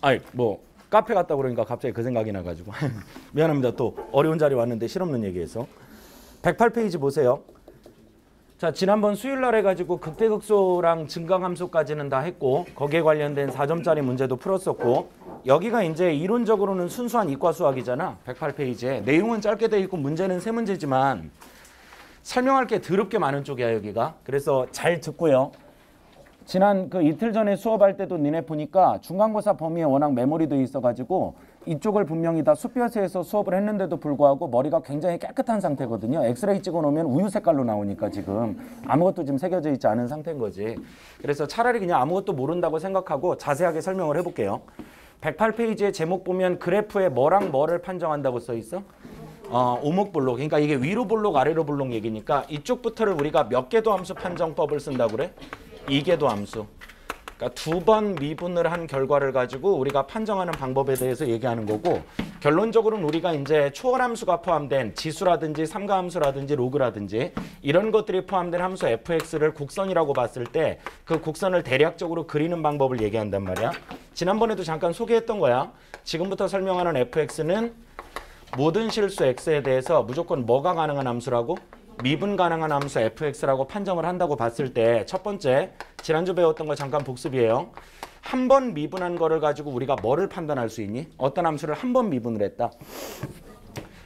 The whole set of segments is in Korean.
아이 뭐 카페 갔다 그러니까 갑자기 그 생각이 나가지고 미안합니다. 또 어려운 자리 왔는데 실없는 얘기해서 108페이지 보세요. 자, 지난번 수요일 날 해가지고 극대극소랑 증강함수까지는 다 했고 거기에 관련된 4점짜리 문제도 풀었었고 여기가 이제 이론적으로는 순수한 이과 수학이잖아. 108페이지에 내용은 짧게 돼 있고 문제는 3문제지만 설명할 게 더럽게 많은 쪽이야 여기가. 그래서 잘 듣고요. 지난 그 이틀 전에 수업할 때도 니네 보니까 중간고사 범위에 워낙 메모리도 있어가지고 이쪽을 분명히 다 숲벼스에서 수업을 했는데도 불구하고 머리가 굉장히 깨끗한 상태거든요. 엑스레이 찍어놓으면 우유 색깔로 나오니까 지금 아무것도 지금 새겨져 있지 않은 상태인 거지. 그래서 차라리 그냥 아무것도 모른다고 생각하고 자세하게 설명을 해볼게요. 108페이지의 제목 보면 그래프에 뭐랑 뭐를 판정한다고 써 있어? 오목볼록. 그러니까 이게 위로 볼록 아래로 볼록 얘기니까 이쪽부터를 우리가 몇 개도 함수 판정법을 쓴다고 그래? 2개도 함수. 그러니까 2번 미분을 한 결과를 가지고 우리가 판정하는 방법에 대해서 얘기하는 거고 결론적으로는 우리가 이제 초월함수가 포함된 지수라든지 삼가함수라든지 로그라든지 이런 것들이 포함된 함수 fx를 곡선이라고 봤을 때 그 곡선을 대략적으로 그리는 방법을 얘기한단 말이야. 지난번에도 잠깐 소개했던 거야. 지금부터 설명하는 fx는 모든 실수 x에 대해서 무조건 뭐가 가능한 함수라고? 미분 가능한 함수 fx라고 판정을 한다고 봤을 때 첫 번째, 지난주 배웠던 거 잠깐 복습이에요. 한 번 미분한 거를 가지고 우리가 뭐를 판단할 수 있니? 어떤 함수를 한 번 미분을 했다.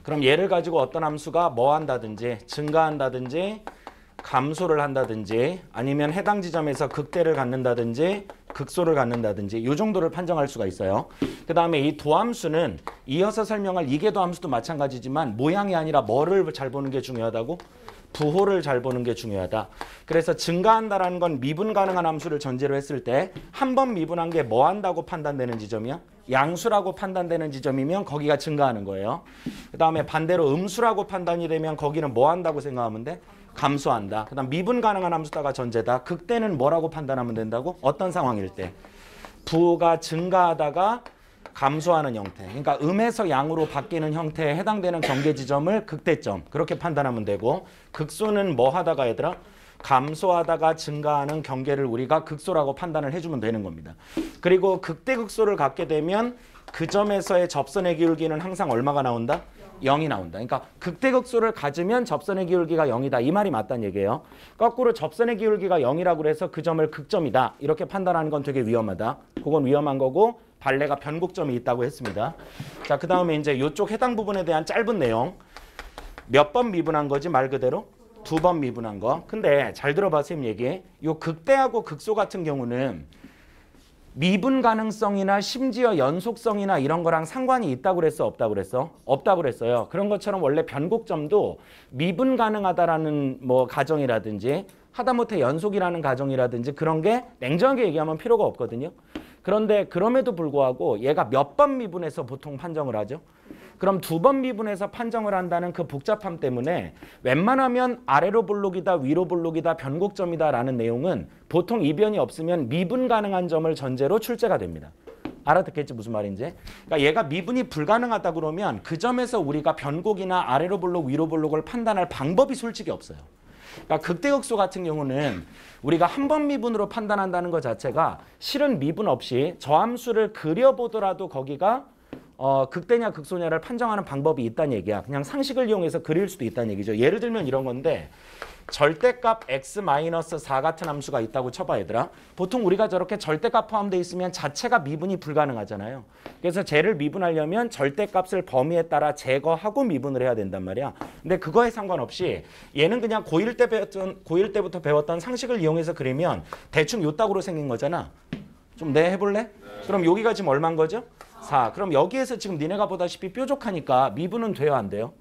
그럼 얘를 가지고 어떤 함수가 뭐 한다든지 증가한다든지 감소를 한다든지 아니면 해당 지점에서 극대를 갖는다든지 극소를 갖는다든지 이 정도를 판정할 수가 있어요. 그 다음에 이 도함수는 이어서 설명할 이계도함수도 마찬가지지만 모양이 아니라 뭐를 잘 보는 게 중요하다고? 부호를 잘 보는 게 중요하다. 그래서 증가한다라는 건 미분 가능한 함수를 전제로 했을 때 한 번 미분한 게 뭐 한다고 판단되는 지점이야? 양수라고 판단되는 지점이면 거기가 증가하는 거예요. 그 다음에 반대로 음수라고 판단이 되면 거기는 뭐 한다고 생각하면 돼? 감소한다. 그 다음 미분 가능한 함수다가 전제다. 극대는 뭐라고 판단하면 된다고? 어떤 상황일 때? 부호가 증가하다가 감소하는 형태. 그러니까 음에서 양으로 바뀌는 형태에 해당되는 경계 지점을 극대점. 그렇게 판단하면 되고 극소는 뭐 하다가 얘들아? 감소하다가 증가하는 경계를 우리가 극소라고 판단을 해주면 되는 겁니다. 그리고 극대극소를 갖게 되면 그 점에서의 접선의 기울기는 항상 얼마가 나온다? 0이 나온다. 그러니까 극대극소를 가지면 접선의 기울기가 0이다. 이 말이 맞다는 얘기예요. 거꾸로 접선의 기울기가 0이라고 해서 그 점을 극점이다. 이렇게 판단하는 건 되게 위험하다. 그건 위험한 거고 발레가 변곡점이 있다고 했습니다. 자, 그 다음에 이제 이쪽 해당 부분에 대한 짧은 내용. 몇 번 미분한 거지 말 그대로? 2번 미분한 거. 근데 잘 들어봐 선생님 얘기. 요 극대하고 극소 같은 경우는 미분 가능성이나 심지어 연속성이나 이런 거랑 상관이 있다고 그랬어? 없다고 그랬어? 없다고 그랬어요. 그런 것처럼 원래 변곡점도 미분 가능하다라는 뭐 가정이라든지 하다못해 연속이라는 가정이라든지 그런 게 냉정하게 얘기하면 필요가 없거든요. 그런데 그럼에도 불구하고 얘가 몇 번 미분해서 보통 판정을 하죠? 그럼 2번 미분해서 판정을 한다는 그 복잡함 때문에 웬만하면 아래로 볼록이다 위로 볼록이다 변곡점이다 라는 내용은 보통 이변이 없으면 미분 가능한 점을 전제로 출제가 됩니다. 알아듣겠지 무슨 말인지? 그러니까 얘가 미분이 불가능하다 그러면 그 점에서 우리가 변곡이나 아래로 볼록 위로 볼록을 판단할 방법이 솔직히 없어요. 그러니까 극대극소 같은 경우는 우리가 한 번 미분으로 판단한다는 것 자체가 실은 미분 없이 저함수를 그려보더라도 거기가 극대냐 극소냐를 판정하는 방법이 있다는 얘기야. 그냥 상식을 이용해서 그릴 수도 있다는 얘기죠. 예를 들면 이런 건데 절대값 x-4 같은 함수가 있다고 쳐봐 얘들아. 보통 우리가 저렇게 절대값 포함되어 있으면 자체가 미분이 불가능하잖아요. 그래서 쟤를 미분하려면 절대값을 범위에 따라 제거하고 미분을 해야 된단 말이야. 근데 그거에 상관없이 얘는 그냥 고1 때부터 배웠던 상식을 이용해서 그리면 대충 요따구로 생긴 거잖아. 좀 해볼래? 그럼 여기가 지금 얼마인 거죠? 4. 그럼 여기에서 지금 니네가 보다시피 뾰족하니까 미분은 돼요 안 돼요?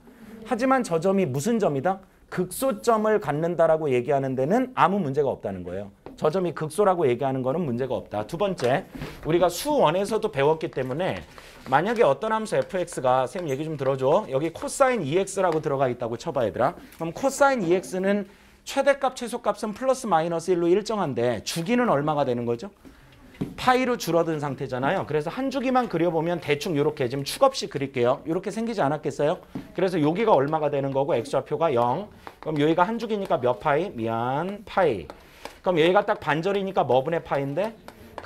하지만 저 점이 무슨 점이다? 극소점을 갖는다라고 얘기하는 데는 아무 문제가 없다는 거예요. 저 점이 극소라고 얘기하는 거는 문제가 없다. 두 번째, 우리가 수원에서도 배웠기 때문에 만약에 어떤 함수 fx가 쌤 얘기 좀 들어줘. 여기 코사인 2x라고 들어가 있다고 쳐봐 얘들아. 그럼 코사인 2x는 최대값 최소값은 플러스 마이너스 1로 일정한데 주기는 얼마가 되는 거죠? 파이로 줄어든 상태잖아요. 그래서 한 주기만 그려보면 대충 이렇게 지금 축 없이 그릴게요. 이렇게 생기지 않았겠어요? 그래서 여기가 얼마가 되는 거고 x좌표가 0. 그럼 여기가 한 주기니까 몇 파이? 파이. 그럼 여기가 딱 반절이니까 뭐 분의 파이인데?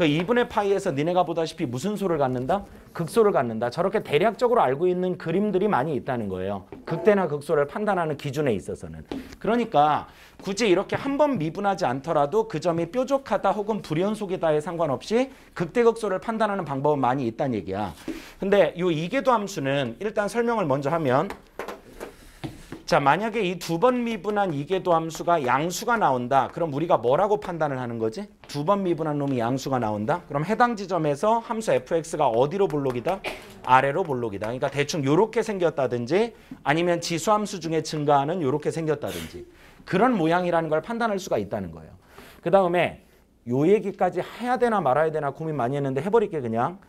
그 2분의 파이에서 니네가 보다시피 무슨 수를 갖는다? 극소를 갖는다. 저렇게 대략적으로 알고 있는 그림들이 많이 있다는 거예요. 극대나 극소를 판단하는 기준에 있어서는. 그러니까 굳이 이렇게 한 번 미분하지 않더라도 그 점이 뾰족하다 혹은 불연속이다에 상관없이 극대극소를 판단하는 방법은 많이 있다는 얘기야. 근데 이 이계도 함수는 일단 설명을 먼저 하면, 자, 만약에 이 두 번 미분한 이계도 함수가 양수가 나온다. 그럼 우리가 뭐라고 판단을 하는 거지? 두 번 미분한 놈이 양수가 나온다. 그럼 해당 지점에서 함수 fx가 어디로 볼록이다? 아래로 볼록이다. 그러니까 대충 요렇게 생겼다든지 아니면 지수함수 중에 증가하는 요렇게 생겼다든지 그런 모양이라는 걸 판단할 수가 있다는 거예요. 그 다음에 요 얘기까지 해야 되나 말아야 되나 고민 많이 했는데 해버릴게 그냥.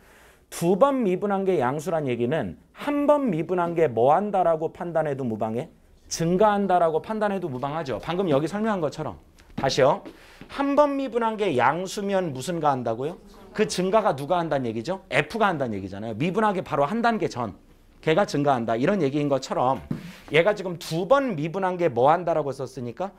두 번 미분한 게 양수란 얘기는 한 번 미분한 게 뭐 한다라고 판단해도 무방해? 증가한다라고 판단해도 무방하죠. 방금 여기 설명한 것처럼. 다시요. 한 번 미분한 게 양수면 무슨가 한다고요? 그 증가가 누가 한다는 얘기죠? F가 한다는 얘기잖아요. 미분하기 바로 한 단계 전. 걔가 증가한다. 이런 얘기인 것처럼 얘가 지금 두 번 미분한 게 뭐 한다라고 썼으니까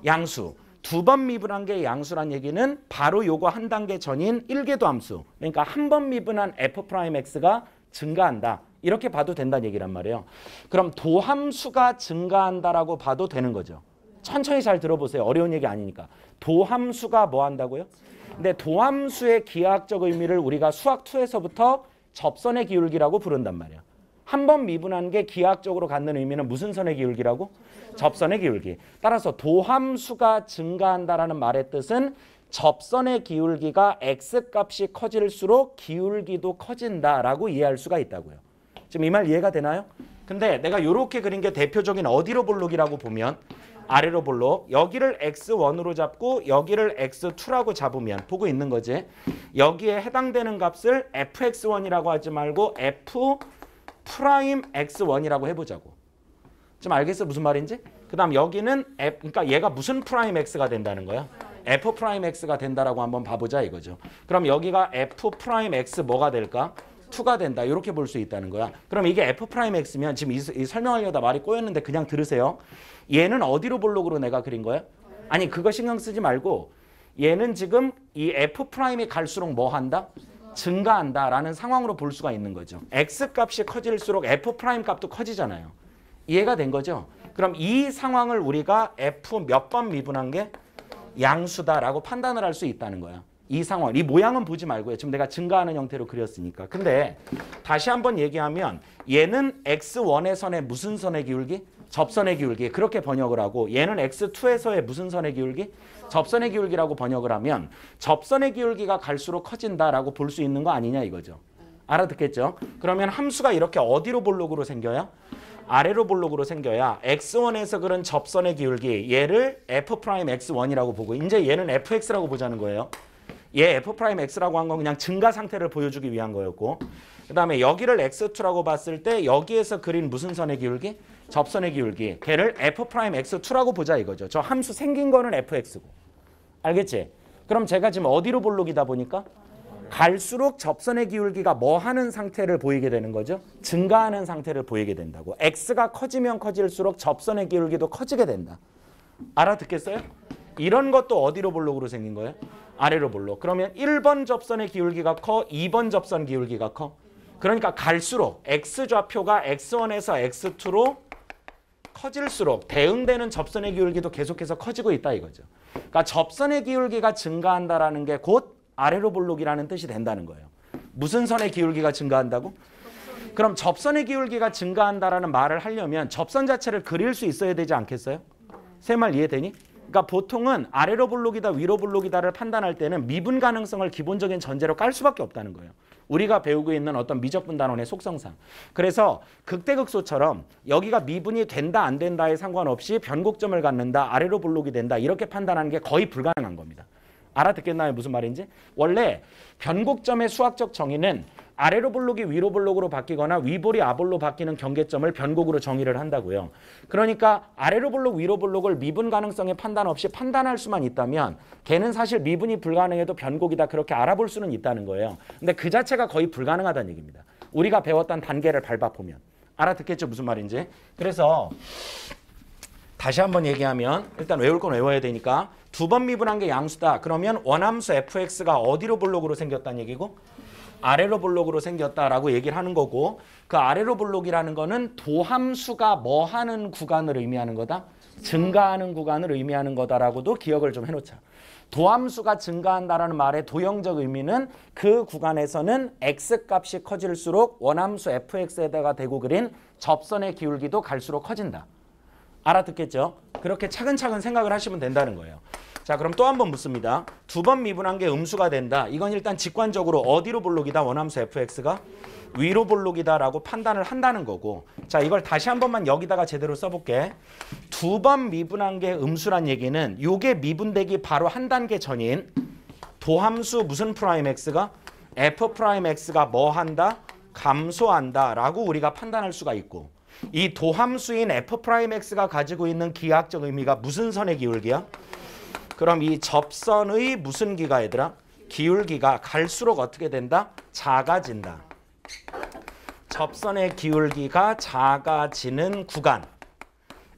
양수. 두 번 미분한 게 양수란 얘기는 바로 요거 한 단계 전인 1계도 함수. 그러니까 한 번 미분한 F'X가 증가한다. 이렇게 봐도 된다는 얘기란 말이에요. 그럼 도함수가 증가한다라고 봐도 되는 거죠. 천천히 잘 들어보세요. 어려운 얘기 아니니까. 도함수가 뭐 한다고요? 근데 도함수의 기하학적 의미를 우리가 수학 2에서부터 접선의 기울기라고 부른단 말이에요. 한 번 미분한 게 기하학적으로 갖는 의미는 무슨 선의 기울기라고? 접선의 기울기. 따라서 도함수가 증가한다라는 말의 뜻은 접선의 기울기가 x값이 커질수록 기울기도 커진다라고 이해할 수가 있다고요. 지금 이 말 이해가 되나요? 근데 내가 이렇게 그린 게 대표적인 어디로 볼록이라고 보면 아래로 볼록. 여기를 x1으로 잡고 여기를 x2라고 잡으면 보고 있는 거지. 여기에 해당되는 값을 fx1이라고 하지 말고 f'x1이라고 해보자고. 좀 알겠어 무슨 말인지? 그 다음 여기는 그러니까 얘가 무슨 프라임 x가 된다는 거야? f'x가 된다라고 한번 봐보자 이거죠. 그럼 여기가 f'x 뭐가 될까? 2가 된다. 이렇게 볼 수 있다는 거야. 그럼 이게 f'x면 지금 이 설명하려다 말이 꼬였는데 그냥 들으세요. 얘는 어디로 볼록으로 내가 그린 거야? 아니 그거 신경 쓰지 말고 얘는 지금 이 f'이 갈수록 뭐 한다? 증가한다라는 상황으로 볼 수가 있는 거죠. x값이 커질수록 f' 값도 커지잖아요. 이해가 된 거죠? 그럼 이 상황을 우리가 f 몇 번 미분한 게 양수다라고 판단을 할 수 있다는 거야. 이 상황, 이 모양은 보지 말고요. 지금 내가 증가하는 형태로 그렸으니까. 근데 다시 한번 얘기하면 얘는 x1의 선의 무슨 선의 기울기? 접선의 기울기. 그렇게 번역을 하고 얘는 x2에서의 무슨 선의 기울기? 접선의 기울기라고 번역을 하면 접선의 기울기가 갈수록 커진다라고 볼 수 있는 거 아니냐 이거죠. 알아듣겠죠? 그러면 함수가 이렇게 어디로 볼록으로 생겨야? 아래로 볼록으로 생겨야 x1에서 그런 접선의 기울기 얘를 f'x1이라고 보고 이제 얘는 fx라고 보자는 거예요. 얘 f'x라고 한 건 그냥 증가 상태를 보여주기 위한 거였고 그 다음에 여기를 x2라고 봤을 때 여기에서 그린 무슨 선의 기울기? 접선의 기울기. 걔를 f'x2라고 보자 이거죠. 저 함수 생긴 거는 fx고. 알겠지? 그럼 제가 지금 어디로 볼록이다 보니까 갈수록 접선의 기울기가 뭐 하는 상태를 보이게 되는 거죠? 증가하는 상태를 보이게 된다고. x가 커지면 커질수록 접선의 기울기도 커지게 된다. 알아듣겠어요? 이런 것도 어디로 볼록으로 생긴 거예요? 아래로 볼록. 그러면 1번 접선의 기울기가 커, 2번 접선 기울기가 커. 그러니까 갈수록 x좌표가 x1에서 x2로 커질수록 대응되는 접선의 기울기도 계속해서 커지고 있다 이거죠. 그러니까 접선의 기울기가 증가한다라는 게 곧 아래로 볼록이라는 뜻이 된다는 거예요. 무슨 선의 기울기가 증가한다고? 그럼 접선의 기울기가 증가한다라는 말을 하려면 접선 자체를 그릴 수 있어야 되지 않겠어요? 세 말 이해되니? 그러니까 보통은 아래로 볼록이다 위로 볼록이다를 판단할 때는 미분 가능성을 기본적인 전제로 깔 수밖에 없다는 거예요. 우리가 배우고 있는 어떤 미적분 단원의 속성상. 그래서 극대극소처럼 여기가 미분이 된다 안 된다에 상관없이 변곡점을 갖는다 아래로 볼록이 된다 이렇게 판단하는 게 거의 불가능한 겁니다. 알아듣겠나요? 무슨 말인지? 원래 변곡점의 수학적 정의는 아래로 볼록이 위로 볼록으로 바뀌거나 위볼이 아볼로 바뀌는 경계점을 변곡으로 정의를 한다고요. 그러니까 아래로 볼록 위로 볼록을 미분 가능성의 판단 없이 판단할 수만 있다면 걔는 사실 미분이 불가능해도 변곡이다 그렇게 알아볼 수는 있다는 거예요. 근데 그 자체가 거의 불가능하다는 얘기입니다. 우리가 배웠던 단계를 밟아보면. 알아듣겠죠? 무슨 말인지? 그래서 다시 한번 얘기하면 일단 외울 건 외워야 되니까 두 번 미분한 게 양수다. 그러면 원함수 fx가 어디로 볼록으로 생겼다는 얘기고 아래로 볼록으로 생겼다라고 얘기를 하는 거고 그 아래로 볼록이라는 거는 도함수가 뭐 하는 구간을 의미하는 거다? 증가하는 구간을 의미하는 거다라고도 기억을 좀 해놓자. 도함수가 증가한다라는 말의 도형적 의미는 그 구간에서는 x값이 커질수록 원함수 fx에다가 대고 그린 접선의 기울기도 갈수록 커진다. 알아듣겠죠? 그렇게 차근차근 생각을 하시면 된다는 거예요. 자, 그럼 또 한 번 묻습니다. 두 번 미분한 게 음수가 된다. 이건 일단 직관적으로 어디로 볼록이다? 원함수 fx가 위로 볼록이다라고 판단을 한다는 거고. 자, 이걸 다시 한 번만 여기다가 제대로 써볼게. 두 번 미분한 게 음수란 얘기는 요게 미분되기 바로 한 단계 전인 도함수 무슨 프라임 x가 f 프라임 x가 뭐 한다? 감소한다라고 우리가 판단할 수가 있고 이 도함수인 f 프라임 x가 가지고 있는 기하학적 의미가 무슨 선의 기울기야? 그럼 이 접선의 무슨 기가 얘들아? 기울기가 갈수록 어떻게 된다? 작아진다. 접선의 기울기가 작아지는 구간.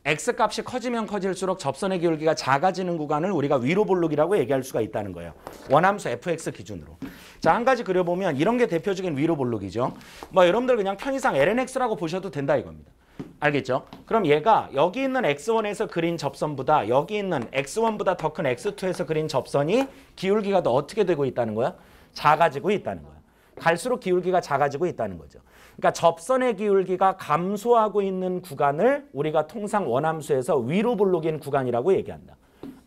x값이 커지면 커질수록 접선의 기울기가 작아지는 구간을 우리가 위로 볼록이라고 얘기할 수가 있다는 거예요. 원함수 fx 기준으로. 자, 한 가지 그려보면 이런 게 대표적인 위로 볼록이죠. 뭐 여러분들 그냥 편의상 lnx라고 보셔도 된다 이겁니다. 알겠죠? 그럼 얘가 여기 있는 x1에서 그린 접선보다 여기 있는 x1보다 더 큰 x2에서 그린 접선이 기울기가 더 어떻게 되고 있다는 거야? 작아지고 있다는 거야. 갈수록 기울기가 작아지고 있다는 거죠. 그러니까 접선의 기울기가 감소하고 있는 구간을 우리가 통상 원함수에서 위로 볼록인 구간이라고 얘기한다.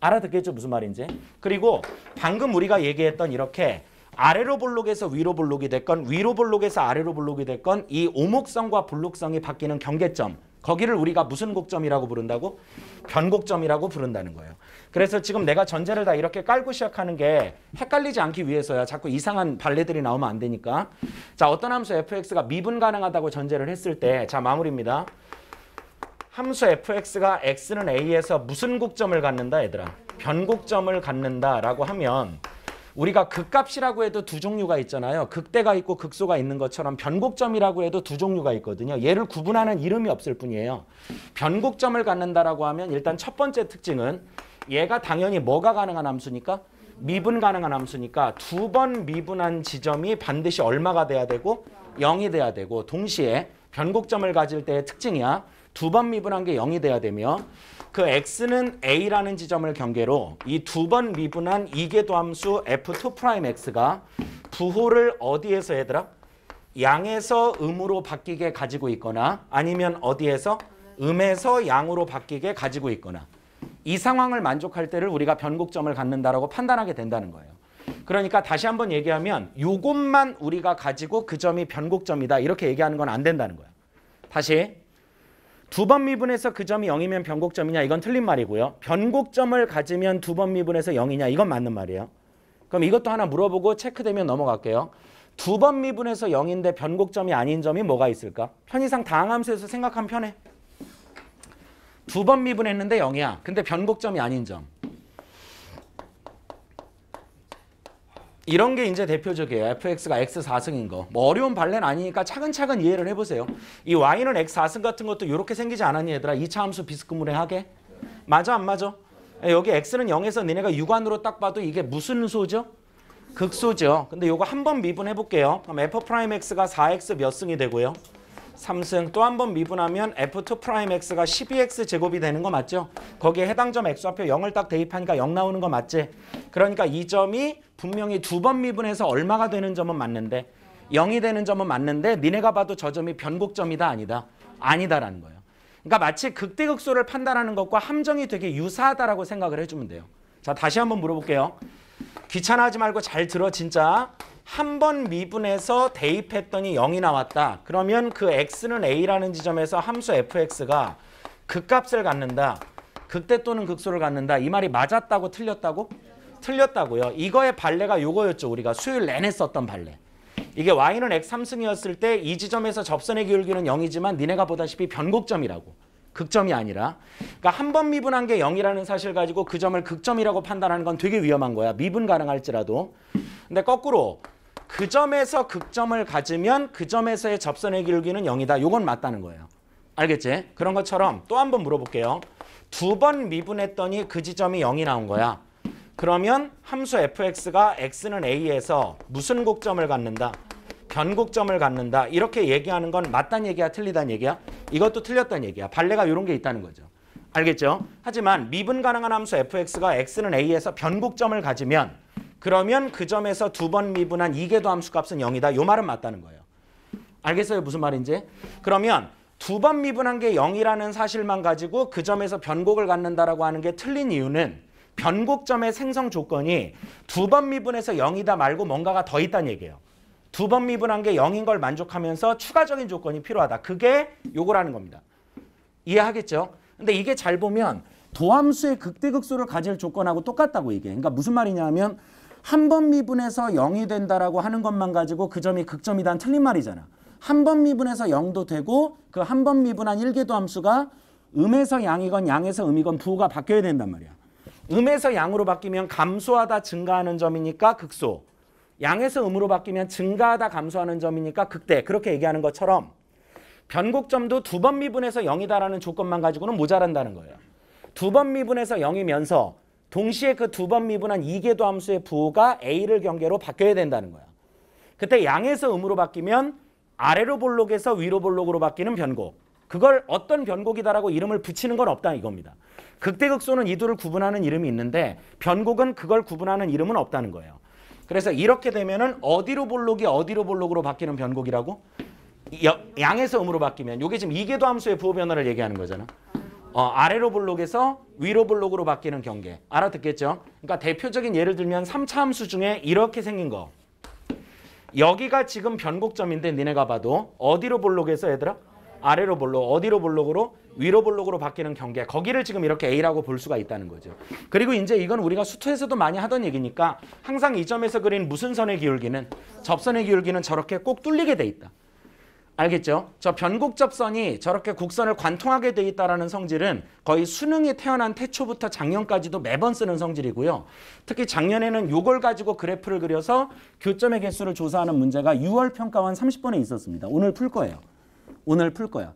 알아듣겠죠? 무슨 말인지? 그리고 방금 우리가 얘기했던 이렇게 아래로 볼록에서 위로 볼록이 됐건 위로 볼록에서 아래로 볼록이 됐건 이 오목성과 볼록성이 바뀌는 경계점 거기를 우리가 무슨 곡점이라고 부른다고? 변곡점이라고 부른다는 거예요. 그래서 지금 내가 전제를 다 이렇게 깔고 시작하는 게 헷갈리지 않기 위해서야. 자꾸 이상한 발레들이 나오면 안 되니까. 자, 어떤 함수 fx가 미분 가능하다고 전제를 했을 때 자, 마무리입니다. 함수 fx가 x는 a에서 무슨 곡점을 갖는다 얘들아? 변곡점을 갖는다라고 하면 우리가 극값이라고 해도 두 종류가 있잖아요. 극대가 있고 극소가 있는 것처럼 변곡점이라고 해도 두 종류가 있거든요. 얘를 구분하는 이름이 없을 뿐이에요. 변곡점을 갖는다라고 하면 일단 첫 번째 특징은 얘가 당연히 뭐가 가능한 함수니까? 미분 가능한 함수니까 두 번 미분한 지점이 반드시 얼마가 돼야 되고 0이 돼야 되고 동시에 변곡점을 가질 때의 특징이야. 두 번 미분한 게 0이 돼야 되며 그 x는 a라는 지점을 경계로 이 두 번 미분한 이계도함수 f2'x가 부호를 어디에서 얘들아? 양에서 음으로 바뀌게 가지고 있거나 아니면 어디에서? 음에서 양으로 바뀌게 가지고 있거나 이 상황을 만족할 때를 우리가 변곡점을 갖는다라고 판단하게 된다는 거예요. 그러니까 다시 한번 얘기하면 이것만 우리가 가지고 그 점이 변곡점이다 이렇게 얘기하는 건 안 된다는 거예요. 다시 두 번 미분해서 그 점이 0이면 변곡점이냐 이건 틀린 말이고요. 변곡점을 가지면 두 번 미분해서 0이냐 이건 맞는 말이에요. 그럼 이것도 하나 물어보고 체크되면 넘어갈게요. 두 번 미분해서 0인데 변곡점이 아닌 점이 뭐가 있을까? 편의상 다항함수에서 생각하면 편해. 두 번 미분했는데 0이야. 근데 변곡점이 아닌 점. 이런 게 이제 대표적이에요. fx가 x4승인 거. 뭐 어려운 발레는 아니니까 차근차근 이해를 해보세요. 이 y는 x4승 같은 것도 이렇게 생기지 않았니 얘들아? 2차 함수 비스크물해하게? 맞아 안 맞아? 여기 x는 0에서 니네가 육안으로 딱 봐도 이게 무슨 소죠? 극소죠. 근데 요거 한 번 미분해볼게요. 그럼 f'x가 4x 몇 승이 되고요? 3승. 또 한 번 미분하면 f2'x가 12x 제곱이 되는 거 맞죠? 거기에 해당 점 x좌표 0을 딱 대입하니까 0 나오는 거 맞지? 그러니까 이 점이 분명히 두 번 미분해서 얼마가 되는 점은 맞는데 0이 되는 점은 맞는데 니네가 봐도 저 점이 변곡점이다 아니다? 아니다라는 거예요. 그러니까 마치 극대극소를 판단하는 것과 함정이 되게 유사하다라고 생각을 해주면 돼요. 자, 다시 한번 물어볼게요. 귀찮아하지 말고 잘 들어 진짜. 한 번 미분해서 대입했더니 0이 나왔다. 그러면 그 x는 a라는 지점에서 함수 fx가 극값을 갖는다. 극대 또는 극소를 갖는다. 이 말이 맞았다고 틀렸다고? 틀렸다고요. 이거의 발레가 요거였죠. 우리가 수요일 내내 썼던 발레. 이게 y는 x3승이었을 때 이 지점에서 접선의 기울기는 0이지만 니네가 보다시피 변곡점이라고. 극점이 아니라. 그러니까 한 번 미분한 게 0이라는 사실 가지고 그 점을 극점이라고 판단하는 건 되게 위험한 거야. 미분 가능할지라도. 근데 거꾸로 그 점에서 극점을 가지면 그 점에서의 접선의 기울기는 0이다. 요건 맞다는 거예요. 알겠지? 그런 것처럼 또 한 번 물어볼게요. 두 번 미분했더니 그 지점이 0이 나온 거야. 그러면 함수 fx가 x는 a에서 무슨 곡점을 갖는다? 변곡점을 갖는다. 이렇게 얘기하는 건 맞단 얘기야, 틀리단 얘기야? 이것도 틀렸단 얘기야. 발레가 이런 게 있다는 거죠. 알겠죠? 하지만 미분 가능한 함수 fx가 x는 a에서 변곡점을 가지면 그러면 그 점에서 두 번 미분한 이계도 함수 값은 0이다. 요 말은 맞다는 거예요. 알겠어요? 무슨 말인지? 그러면 두 번 미분한 게 0이라는 사실만 가지고 그 점에서 변곡을 갖는다라고 하는 게 틀린 이유는 변곡점의 생성 조건이 두 번 미분해서 0이다 말고 뭔가가 더 있다는 얘기예요. 두 번 미분한 게 0인 걸 만족하면서 추가적인 조건이 필요하다. 그게 요거라는 겁니다. 이해하겠죠? 근데 이게 잘 보면 도함수의 극대극소를 가질 조건하고 똑같다고 이게. 그러니까 무슨 말이냐면 한 번 미분해서 0이 된다라고 하는 것만 가지고 그 점이 극점이다는 틀린 말이잖아. 한 번 미분해서 0도 되고 그 한 번 미분한 1계도 함수가 음에서 양이건 양에서 음이건 부호가 바뀌어야 된단 말이야. 음에서 양으로 바뀌면 감소하다 증가하는 점이니까 극소. 양에서 음으로 바뀌면 증가하다 감소하는 점이니까 극대. 그렇게 얘기하는 것처럼 변곡점도 두 번 미분해서 0이다라는 조건만 가지고는 모자란다는 거예요. 두 번 미분해서 0이면서 동시에 그 두 번 미분한 이계도 함수의 부호가 A를 경계로 바뀌어야 된다는 거야. 그때 양에서 음으로 바뀌면 아래로 볼록에서 위로 볼록으로 바뀌는 변곡. 그걸 어떤 변곡이다라고 이름을 붙이는 건 없다 이겁니다. 극대극소는 이 둘을 구분하는 이름이 있는데 변곡은 그걸 구분하는 이름은 없다는 거예요. 그래서 이렇게 되면은 어디로 볼록이 어디로 볼록으로 바뀌는 변곡이라고? 양에서 음으로 바뀌면 이게 지금 이계도 함수의 부호 변화를 얘기하는 거잖아. 아래로 볼록에서 위로 볼록으로 바뀌는 경계. 알아듣겠죠? 그러니까 대표적인 예를 들면 3차 함수 중에 이렇게 생긴 거. 여기가 지금 변곡점인데 니네가 봐도 어디로 볼록에서 얘들아? 아래로 볼록, 어디로 볼록으로? 위로 볼록으로 바뀌는 경계. 거기를 지금 이렇게 A라고 볼 수가 있다는 거죠. 그리고 이제 이건 우리가 수투에서도 많이 하던 얘기니까 항상 이 점에서 그린 무슨 선의 기울기는 접선의 기울기는 저렇게 꼭 뚫리게 돼 있다. 알겠죠? 저 변곡접선이 저렇게 곡선을 관통하게 돼 있다라는 성질은 거의 수능이 태어난 태초부터 작년까지도 매번 쓰는 성질이고요. 특히 작년에는 이걸 가지고 그래프를 그려서 교점의 개수를 조사하는 문제가 6월 평가원 30번에 있었습니다. 오늘 풀 거예요. 오늘 풀 거야.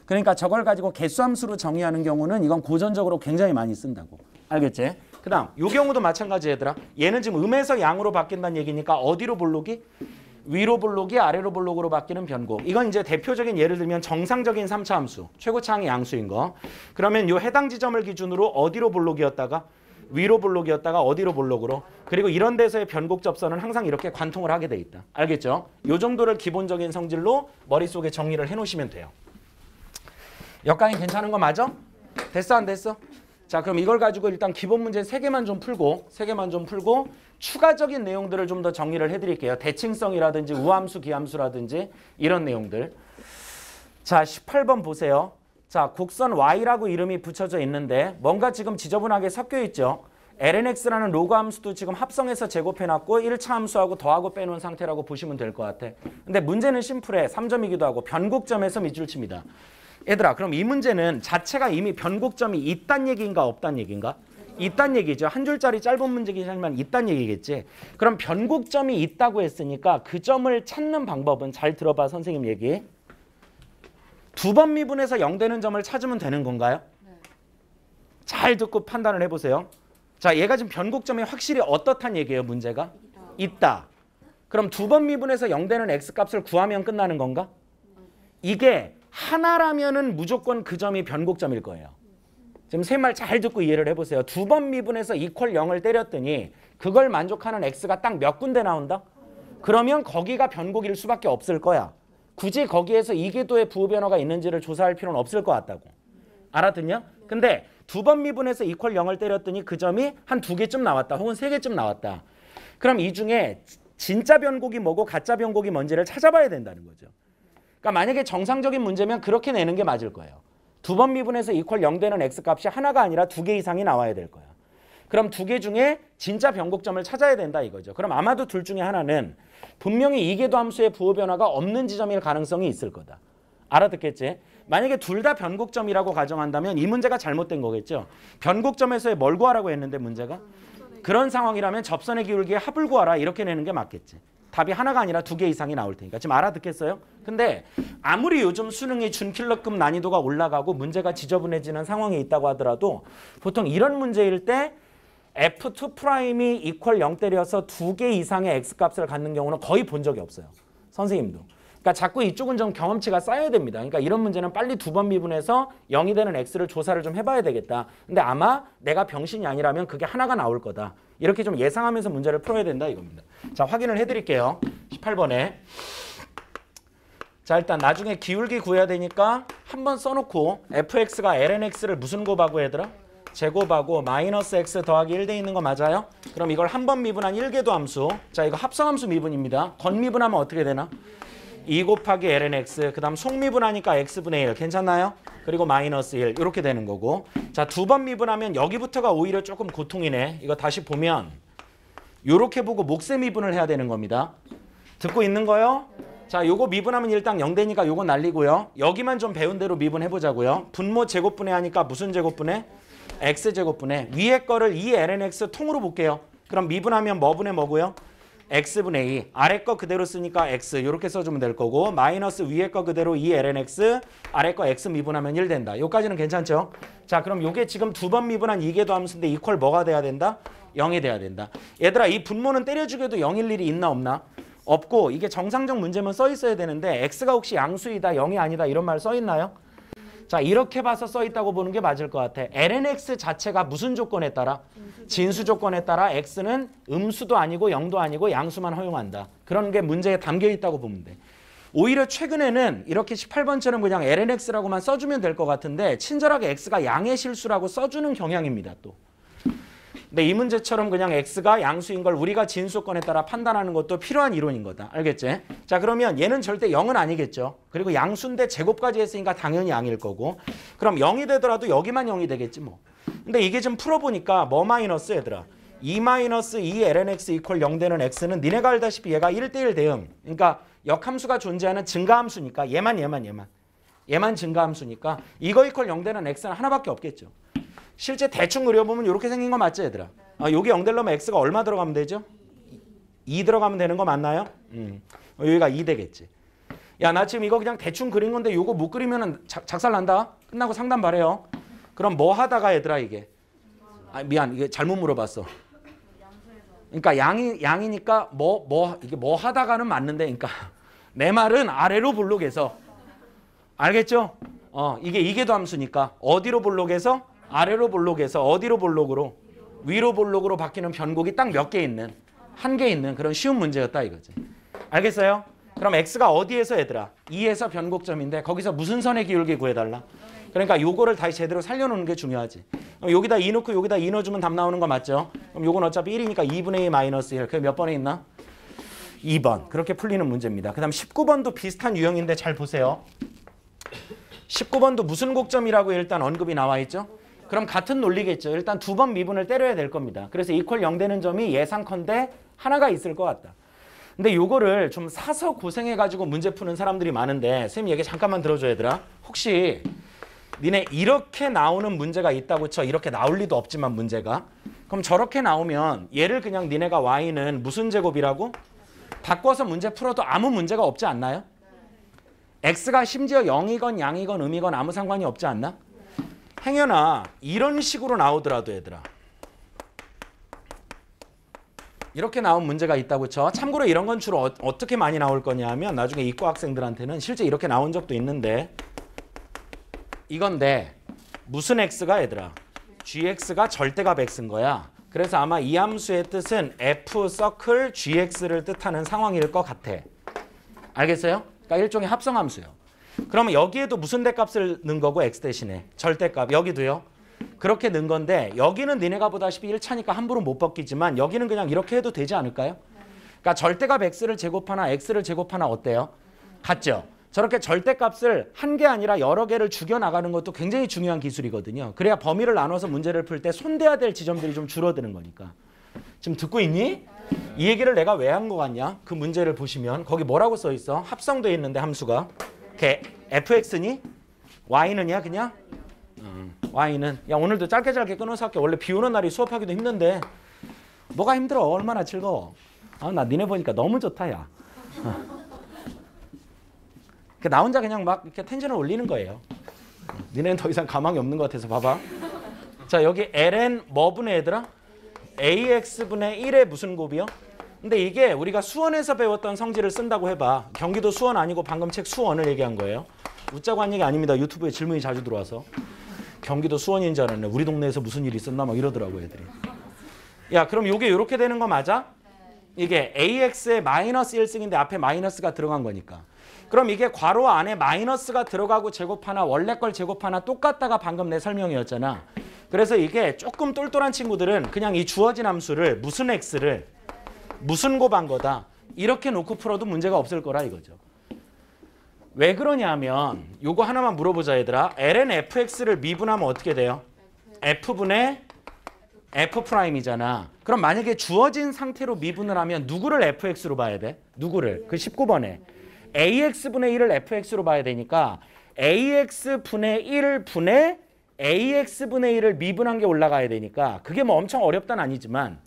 그러니까 저걸 가지고 개수함수로 정의하는 경우는 이건 고전적으로 굉장히 많이 쓴다고. 알겠지? 그 다음 이 경우도 마찬가지 얘들아. 얘는 지금 음에서 양으로 바뀐다는 얘기니까 어디로 볼록이? 위로 볼록이 아래로 볼록으로 바뀌는 변곡. 이건 이제 대표적인 예를 들면 정상적인 3차 함수. 최고차항의 양수인 거. 그러면 이 해당 지점을 기준으로 어디로 볼록이었다가 위로 볼록이었다가 어디로 볼록으로. 그리고 이런 데서의 변곡 접선은 항상 이렇게 관통을 하게 돼 있다. 알겠죠? 이 정도를 기본적인 성질로 머릿속에 정리를 해놓으시면 돼요. 여기까지 괜찮은 거 맞아? 됐어 안 됐어? 자 그럼 이걸 가지고 일단 기본 문제 3개만 좀 풀고 추가적인 내용들을 좀 더 정리를 해드릴게요. 대칭성이라든지 우함수, 기함수라든지 이런 내용들. 자 18번 보세요. 자 곡선 Y라고 이름이 붙여져 있는데 뭔가 지금 지저분하게 섞여 있죠. lnx라는 로그 함수도 지금 합성해서 제곱해놨고 1차 함수하고 더하고 빼놓은 상태라고 보시면 될 것 같아. 근데 문제는 심플해. 3점이기도 하고 변곡점에서 밑줄 칩니다. 얘들아 그럼 이 문제는 자체가 이미 변곡점이 있단 얘기인가 없단 얘기인가? 있단 얘기죠. 한 줄짜리 짧은 문제이지만 있단 얘기겠지. 그럼 변곡점이 있다고 했으니까 그 점을 찾는 방법은 잘 들어봐 선생님 얘기. 두 번 미분해서 0 되는 점을 찾으면 되는 건가요? 네. 잘 듣고 판단을 해보세요. 자 얘가 지금 변곡점이 확실히 어떻단 얘기예요 문제가? 있다. 그럼 두 번 미분해서 0 되는 x값을 구하면 끝나는 건가? 이게 하나라면은 무조건 그 점이 변곡점일 거예요. 지금 세 말 잘 듣고 이해를 해보세요. 두 번 미분해서 이퀄 0을 때렸더니 그걸 만족하는 x가 딱 몇 군데 나온다? 그러면 거기가 변곡일 수밖에 없을 거야. 굳이 거기에서 이계도의 부호 변화가 있는지를 조사할 필요는 없을 것 같다고. 알아듣냐? 근데 두 번 미분해서 이퀄 0을 때렸더니 그 점이 한 2개쯤 나왔다. 혹은 3개쯤 나왔다. 그럼 이 중에 진짜 변곡이 뭐고 가짜 변곡이 뭔지를 찾아봐야 된다는 거죠. 그러니까 만약에 정상적인 문제면 그렇게 내는 게 맞을 거예요. 두 번 미분해서 이퀄 0 되는 x값이 하나가 아니라 2개 이상이 나와야 될 거야. 그럼 2개 중에 진짜 변곡점을 찾아야 된다 이거죠. 그럼 아마도 둘 중에 하나는 분명히 이계도 함수의 부호 변화가 없는 지점일 가능성이 있을 거다. 알아듣겠지? 만약에 둘 다 변곡점이라고 가정한다면 이 문제가 잘못된 거겠죠. 변곡점에서의 뭘 구하라고 했는데 문제가? 그런 상황이라면 접선의 기울기의 합을 구하라 이렇게 내는 게 맞겠지. 답이 하나가 아니라 2개 이상이 나올 테니까. 지금 알아듣겠어요? 근데 아무리 요즘 수능이 준킬러급 난이도가 올라가고 문제가 지저분해지는 상황에 있다고 하더라도 보통 이런 문제일 때 F2'이 이퀄 0대려서 2개 이상의 X값을 갖는 경우는 거의 본 적이 없어요. 선생님도. 그러니까 자꾸 이쪽은 좀 경험치가 쌓여야 됩니다. 그러니까 이런 문제는 빨리 2번 미분해서 0이 되는 X를 조사를 좀 해봐야 되겠다. 근데 아마 내가 병신이 아니라면 그게 하나가 나올 거다. 이렇게 좀 예상하면서 문제를 풀어야 된다 이겁니다. 자, 확인을 해드릴게요. 18번에. 자, 일단 나중에 기울기 구해야 되니까 한번 써놓고 fx가 lnx를 무슨 곱하고 얘들아? 제곱하고 마이너스 x 더하기 1돼 있는 거 맞아요? 그럼 이걸 한 번 미분한 1궤도 함수. 자, 이거 합성함수 미분입니다. 건미분하면 어떻게 되나? 2 곱하기 lnx, 그 다음 속미분하니까 x분의 1 괜찮나요? 그리고 마이너스 1 이렇게 되는 거고. 자, 2번 미분하면 여기부터가 오히려 조금 고통이네. 이거 다시 보면 요렇게 보고 목세 미분을 해야 되는 겁니다. 듣고 있는 거요? 자, 요거 미분하면 일단 0되니까 요거 날리고요. 여기만 좀 배운 대로 미분해보자고요. 분모 제곱분해 하니까 무슨 제곱분해? x제곱분해. 위에 거를 2lnx 통으로 볼게요. 그럼 미분하면 뭐분의 뭐고요? x분의 2. 아래 거 그대로 쓰니까 x 이렇게 써주면 될 거고 마이너스 위에 거 그대로 2lnx 아래 거 x 미분하면 1 된다. 요까지는 괜찮죠? 자, 그럼 요게 지금 2번 미분한 2궤도 함수인데 이퀄 뭐가 돼야 된다? 0이 돼야 된다. 얘들아, 이 분모는 때려주게도 0일 일이 있나 없나? 없고 이게 정상적 문제만 써 있어야 되는데 x가 혹시 양수이다 0이 아니다 이런 말 써 있나요? 자, 이렇게 봐서 써 있다고 보는 게 맞을 것 같아. lnx 자체가 무슨 조건에 따라? 진수 조건에 따라 x는 음수도 아니고 0도 아니고 양수만 허용한다. 그런 게 문제에 담겨 있다고 보면 돼. 오히려 최근에는 이렇게 18번처럼 그냥 lnx라고만 써주면 될 것 같은데 친절하게 x가 양의 실수라고 써주는 경향입니다. 또. 근데 이 문제처럼 그냥 x가 양수인 걸 우리가 진수권에 따라 판단하는 것도 필요한 이론인 거다. 알겠지? 자, 그러면 얘는 절대 0은 아니겠죠. 그리고 양수인데 제곱까지 했으니까 당연히 양일 거고. 그럼 0이 되더라도 여기만 0이 되겠지 뭐. 근데 이게 좀 풀어보니까 뭐 마이너스 얘들아. 2 마이너스 2 lnx 이퀄 0 되는 x는 니네가 알다시피 얘가 1대1 대응. 그러니까 역함수가 존재하는 증가함수니까 얘만 증가함수니까 이거 이퀄 0 되는 x는 하나밖에 없겠죠. 실제 대충 그려보면 이렇게 생긴 거 맞죠 얘들아? 여기 0 되려면 x가 얼마 들어가면 되죠? 2 들어가면 되는 거 맞나요? 여기가 2 되겠지. 야, 나 지금 이거 그냥 대충 그린 건데 이거 못 그리면 작살 난다. 끝나고 상담 바래요. 그럼 뭐 하다가 얘들아 이게? 미안, 이게 잘못 물어봤어. 그러니까 양이니까 이게 뭐 하다가는 맞는데, 그러니까 내 말은 아래로 볼록해서 알겠죠? 이게 이계도 함수니까 어디로 볼록해서? 아래로 볼록해서 어디로 볼록으로? 위로 볼록으로 바뀌는 변곡이 딱 몇 개 있는, 한 개 있는 그런 쉬운 문제였다 이거지. 알겠어요? 그럼 x가 어디에서 얘들아? 2에서 변곡점인데 거기서 무슨 선의 기울기 구해달라? 그러니까 요거를 다시 제대로 살려놓는 게 중요하지. 그럼 여기다 2 넣고 여기다 2 넣어주면 답 나오는 거 맞죠? 그럼 요건 어차피 1이니까 2분의 2 마이너스 1. 그게 몇 번에 있나? 2번. 그렇게 풀리는 문제입니다. 그 다음 19번도 비슷한 유형인데 잘 보세요. 19번도 무슨 곡점이라고 일단 언급이 나와 있죠? 그럼 같은 논리겠죠. 일단 2번 미분을 때려야 될 겁니다. 그래서 이퀄 0 되는 점이 예상컨대 하나가 있을 것 같다. 근데 요거를 좀 사서 고생해가지고 문제 푸는 사람들이 많은데 쌤 얘기 잠깐만 들어줘 얘들아. 혹시 니네 이렇게 나오는 문제가 있다고 쳐. 이렇게 나올 리도 없지만 문제가. 그럼 저렇게 나오면 얘를 그냥 니네가 y는 무슨 제곱이라고? 바꿔서 문제 풀어도 아무 문제가 없지 않나요? x가 심지어 0이건 양이건 음이건 아무 상관이 없지 않나? 행여나 이런 식으로 나오더라도 얘들아. 이렇게 나온 문제가 있다고 쳐. 참고로 이런 건 주로 어떻게 많이 나올 거냐 하면 나중에 이과 학생들한테는 실제 이렇게 나온 적도 있는데 이건데 무슨 x가 얘들아? gx가 절대값 x인 거야. 그래서 아마 이 함수의 뜻은 f 서클 gx를 뜻하는 상황일 것 같아. 알겠어요? 그러니까 일종의 합성함수예요. 그러면 여기에도 무슨 대값을 넣은 거고 x 대신에 절대값 여기도요. 그렇게 넣은 건데 여기는 니네가 보다시피 1차니까 함부로 못 벗기지만 여기는 그냥 이렇게 해도 되지 않을까요? 그러니까 절대값 x를 제곱하나 x를 제곱하나 어때요? 같죠? 저렇게 절대값을 한 개 아니라 여러 개를 죽여나가는 것도 굉장히 중요한 기술이거든요. 그래야 범위를 나눠서 문제를 풀 때 손대야 될 지점들이 좀 줄어드는 거니까. 지금 듣고 있니? 이 얘기를 내가 왜 한 거 같냐? 그 문제를 보시면 거기 뭐라고 써 있어? 합성돼 있는데 함수가 fx니? y는야 그냥? y는 야 오늘도 짧게 끊어서 할게. 원래 비 오는 날이 수업하기도 힘든데 뭐가 힘들어? 얼마나 즐거워? 아, 나 니네 보니까 너무 좋다, 야. 나 혼자 그냥 막 이렇게 텐션을 올리는 거예요. 니네는 더 이상 가망이 없는 것 같아서 봐봐. 자, 여기 ln 뭐 분의 얘들아? ax분의 1의 무슨 곱이요? 근데 이게 우리가 수원에서 배웠던 성질을 쓴다고 해봐. 경기도 수원 아니고 방금 책 수원을 얘기한 거예요. 웃자고 한 얘기 아닙니다. 유튜브에 질문이 자주 들어와서. 경기도 수원인 줄 알았네. 우리 동네에서 무슨 일이 있었나 막 이러더라고 애들이. 야, 그럼 이게 이렇게 되는 거 맞아? 이게 ax의 마이너스 1승인데 앞에 마이너스가 들어간 거니까. 그럼 이게 괄호 안에 마이너스가 들어가고 제곱하나 원래 걸 제곱하나 똑같다가 방금 내 설명이었잖아. 그래서 이게 조금 똘똘한 친구들은 그냥 이 주어진 함수를 무슨 x를 무슨 곱한 거다 이렇게 놓고 풀어도 문제가 없을 거라 이거죠. 왜 그러냐면 요거 하나만 물어보자 얘들아. ln fx를 미분하면 어떻게 돼요? f분의 f'이잖아. 그럼 만약에 주어진 상태로 미분을 하면 누구를 fx로 봐야 돼? 누구를? 그 19번에 ax분의 1을 fx로 봐야 되니까 ax분의 1 분의 ax분의 1을 미분한 게 올라가야 되니까 그게 뭐 엄청 어렵단 아니지만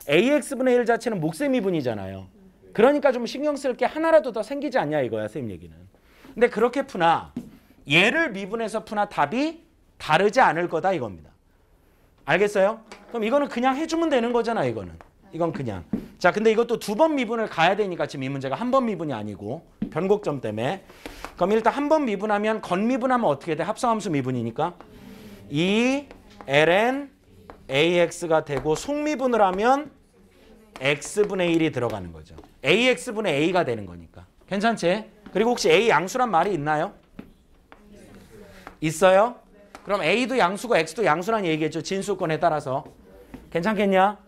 ax분의 1 자체는 몫의 미분이잖아요. 그러니까 좀 신경 쓸 게 하나라도 더 생기지 않냐 이거야 선생님 얘기는. 근데 그렇게 푸나 얘를 미분해서 푸나 답이 다르지 않을 거다 이겁니다. 알겠어요? 그럼 이거는 그냥 해주면 되는 거잖아 이거는. 이건 그냥. 자, 근데 이것도 두 번 미분을 가야 되니까 지금 이 문제가 한 번 미분이 아니고 변곡점 때문에. 그럼 일단 한 번 미분하면 건미분하면 어떻게 돼? 합성함수 미분이니까 2 ln ax가 되고 속미분을 하면 x분의 1이 들어가는 거죠. ax분의 a가 되는 거니까. 괜찮지? 그리고 혹시 a 양수란 말이 있나요? 있어요? 그럼 a도 양수고 x도 양수란 얘기겠죠. 진수권에 따라서. 괜찮겠냐?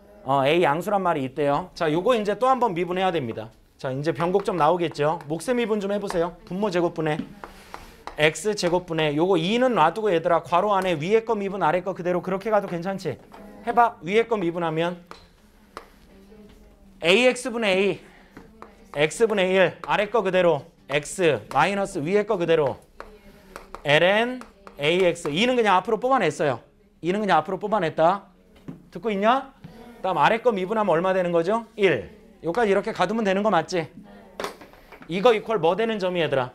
a 양수란 말이 있대요. 자, 요거 이제 또 한 번 미분해야 됩니다. 자, 이제 변곡점 나오겠죠. 몫의 미분 좀 해보세요. 분모 제곱분의 x 제곱분의 요거 2는 놔두고 얘들아 괄호 안에 위에 거 미분 아래 거 그대로 그렇게 가도 괜찮지? 해봐. 위에 거 미분하면 ax분의 a x분의 1 아래 거 그대로 x 마이너스 위에 거 그대로 ln ax 2는 그냥 앞으로 뽑아냈어요. 2는 그냥 앞으로 뽑아냈다. 듣고 있냐? 다음 아래 거 미분하면 얼마 되는 거죠? 1. 여기까지 이렇게 가두면 되는 거 맞지? 이거 이퀄 뭐 되는 점이 얘들아?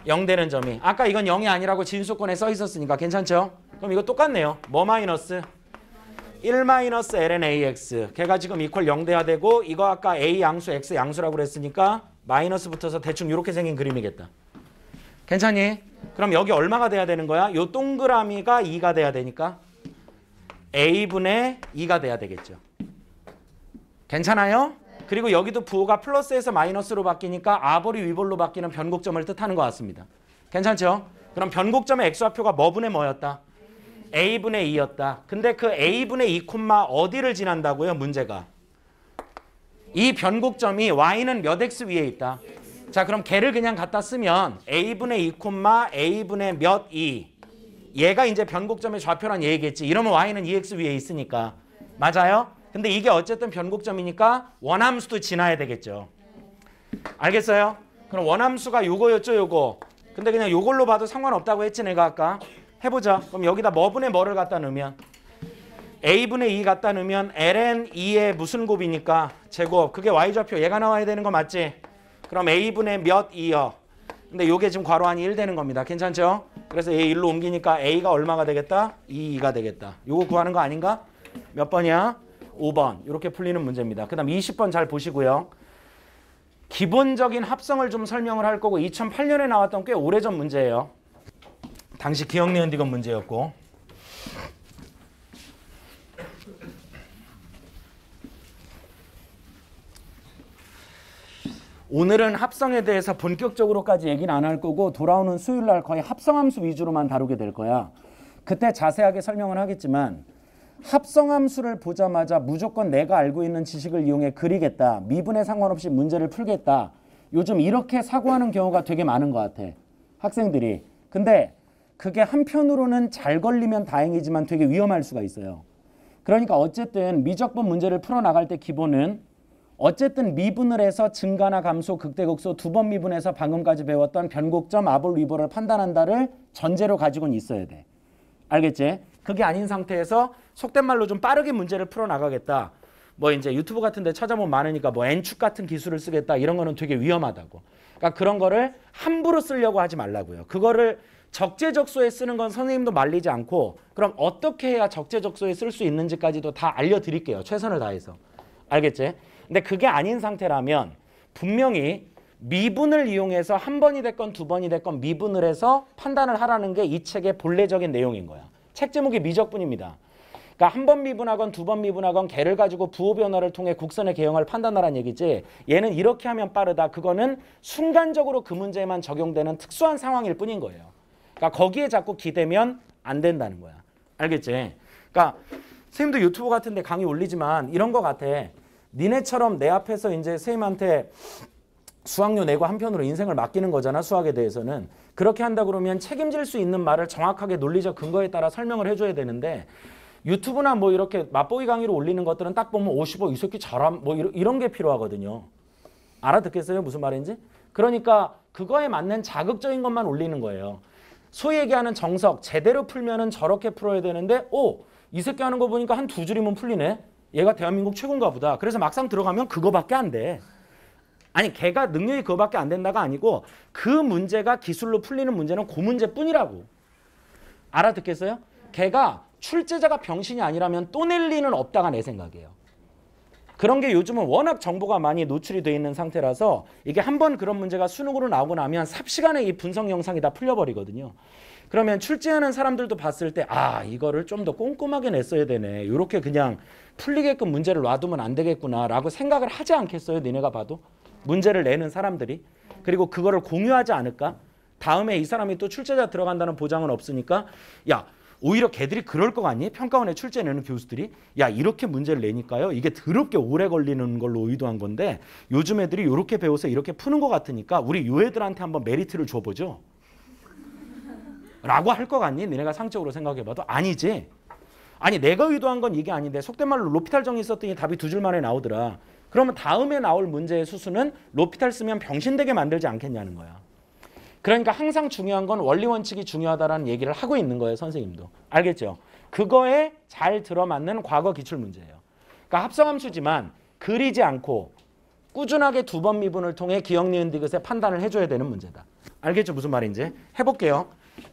0 되는 점이. 아까 이건 0이 아니라고 진수권에 써 있었으니까 괜찮죠? 그럼 이거 똑같네요. 뭐 마이너스? 1 마이너스 ln ax. 걔가 지금 이퀄 0 돼야 되고 이거 아까 a 양수 x 양수라고 그랬으니까 마이너스 붙어서 대충 이렇게 생긴 그림이겠다. 괜찮니? 그럼 여기 얼마가 돼야 되는 거야? 요 동그라미가 2가 돼야 되니까 a분의 2가 돼야 되겠죠. 괜찮아요? 그리고 여기도 부호가 플러스에서 마이너스로 바뀌니까 아볼이 위볼로 바뀌는 변곡점을 뜻하는 것 같습니다. 괜찮죠? 그럼 변곡점의 x좌표가 뭐분의 뭐였다? a분의 2였다. 근데 그 a분의 2, 어디를 지난다고요? 문제가. 이 변곡점이 y는 몇 x 위에 있다? 자, 그럼 걔를 그냥 갖다 쓰면 a분의 2, a분의 몇 2. 얘가 이제 변곡점의 좌표란 얘기겠지. 이러면 y는 2x 위에 있으니까. 맞아요? 근데 이게 어쨌든 변곡점이니까 원함수도 지나야 되겠죠. 알겠어요? 그럼 원함수가 요거였죠, 요거. 근데 그냥 요걸로 봐도 상관없다고 했지 내가 아까. 해보자. 그럼 여기다 뭐분의 뭐를 갖다 넣으면 a분의 2 갖다 넣으면 ln 2의 무슨 곱이니까 제곱. 그게 y좌표 얘가 나와야 되는 거 맞지? 그럼 a분의 몇 2요. 근데 요게 지금 괄호 안이 1 되는 겁니다. 괜찮죠? 그래서 얘 1로 옮기니까 a가 얼마가 되겠다? 2가 되겠다. 요거 구하는 거 아닌가? 몇 번이야? 5번. 이렇게 풀리는 문제입니다. 그 다음 20번 잘 보시고요. 기본적인 합성을 좀 설명을 할 거고 2008년에 나왔던 꽤 오래전 문제예요. 당시 기억니은 디귿 문제였고. 오늘은 합성에 대해서 본격적으로까지 얘기는 안 할 거고 돌아오는 수요일 날 거의 합성함수 위주로만 다루게 될 거야. 그때 자세하게 설명을 하겠지만 합성함수를 보자마자 무조건 내가 알고 있는 지식을 이용해 그리겠다. 미분에 상관없이 문제를 풀겠다. 요즘 이렇게 사고하는 경우가 되게 많은 것 같아. 학생들이. 근데 그게 한편으로는 잘 걸리면 다행이지만 되게 위험할 수가 있어요. 그러니까 어쨌든 미적분 문제를 풀어나갈 때 기본은 어쨌든 미분을 해서 증가나 감소, 극대극소 두 번 미분해서 방금까지 배웠던 변곡점, 아볼, 위볼을 판단한다를 전제로 가지고는 있어야 돼. 알겠지? 그게 아닌 상태에서 속된 말로 좀 빠르게 문제를 풀어나가겠다. 뭐 이제 유튜브 같은 데 찾아보면 많으니까 뭐 N축 같은 기술을 쓰겠다 이런 거는 되게 위험하다고. 그러니까 그런 거를 함부로 쓰려고 하지 말라고요. 그거를 적재적소에 쓰는 건 선생님도 말리지 않고 그럼 어떻게 해야 적재적소에 쓸 수 있는지까지도 다 알려드릴게요. 최선을 다해서. 알겠지? 근데 그게 아닌 상태라면 분명히 미분을 이용해서 한 번이 됐건 두 번이 됐건 미분을 해서 판단을 하라는 게 이 책의 본래적인 내용인 거야. 책 제목이 미적분입니다. 그러니까 한 번 미분하건 두 번 미분하건 개를 가지고 부호 변화를 통해 곡선의 개형을 판단하라는 얘기지. 얘는 이렇게 하면 빠르다. 그거는 순간적으로 그 문제에만 적용되는 특수한 상황일 뿐인 거예요. 그러니까 거기에 자꾸 기대면 안 된다는 거야. 알겠지? 그러니까 선생님도 유튜브 같은 데 강의 올리지만 이런 거 같아. 니네처럼 내 앞에서 이제 선생님한테 수학료 내고 한편으로 인생을 맡기는 거잖아. 수학에 대해서는. 그렇게 한다 그러면 책임질 수 있는 말을 정확하게 논리적 근거에 따라 설명을 해줘야 되는데 유튜브나 뭐 이렇게 맛보기 강의로 올리는 것들은 딱 보면 55, 이 새끼 잘함 뭐 이런 게 필요하거든요. 알아듣겠어요? 무슨 말인지? 그러니까 그거에 맞는 자극적인 것만 올리는 거예요. 소위 얘기하는 정석, 제대로 풀면은 저렇게 풀어야 되는데 이 새끼 하는 거 보니까 한 두 줄이면 풀리네. 얘가 대한민국 최고인가 보다. 그래서 막상 들어가면 그거밖에 안 돼. 아니 걔가 능력이 그거밖에 안 된다가 아니고 그 문제가 기술로 풀리는 문제는 그 문제뿐이라고. 알아듣겠어요? 걔가 출제자가 병신이 아니라면 또 낼 리는 없다가 내 생각이에요. 그런 게 요즘은 워낙 정보가 많이 노출이 돼 있는 상태라서 이게 한번 그런 문제가 수능으로 나오고 나면 삽시간에 이 분석 영상이 다 풀려버리거든요. 그러면 출제하는 사람들도 봤을 때 이거를 좀 더 꼼꼼하게 냈어야 되네. 이렇게 그냥 풀리게끔 문제를 놔두면 안 되겠구나 라고 생각을 하지 않겠어요? 니네가 봐도? 문제를 내는 사람들이. 그리고 그거를 공유하지 않을까? 다음에 이 사람이 또 출제자 들어간다는 보장은 없으니까 야 오히려 걔들이 그럴 것 같니? 평가원에 출제 내는 교수들이 야 이렇게 문제를 내니까요. 이게 더럽게 오래 걸리는 걸로 의도한 건데 요즘 애들이 이렇게 배워서 이렇게 푸는 것 같으니까 우리 요 애들한테 한번 메리트를 줘보죠. 라고 할 것 같니? 니네가 상적으로 생각해봐도 아니지. 아니 내가 의도한 건 이게 아닌데 속된 말로 로피탈 정의 썼더니 답이 두 줄 만에 나오더라. 그러면 다음에 나올 문제의 수수는 로피탈 쓰면 병신되게 만들지 않겠냐는 거야. 그러니까 항상 중요한 건 원리 원칙이 중요하다라는 얘기를 하고 있는 거예요. 선생님도. 알겠죠? 그거에 잘 들어맞는 과거 기출 문제예요. 그러니까 합성함수지만 그리지 않고 꾸준하게 두 번 미분을 통해 기억, 니은, 디귿의 판단을 해줘야 되는 문제다. 알겠죠? 무슨 말인지? 해볼게요.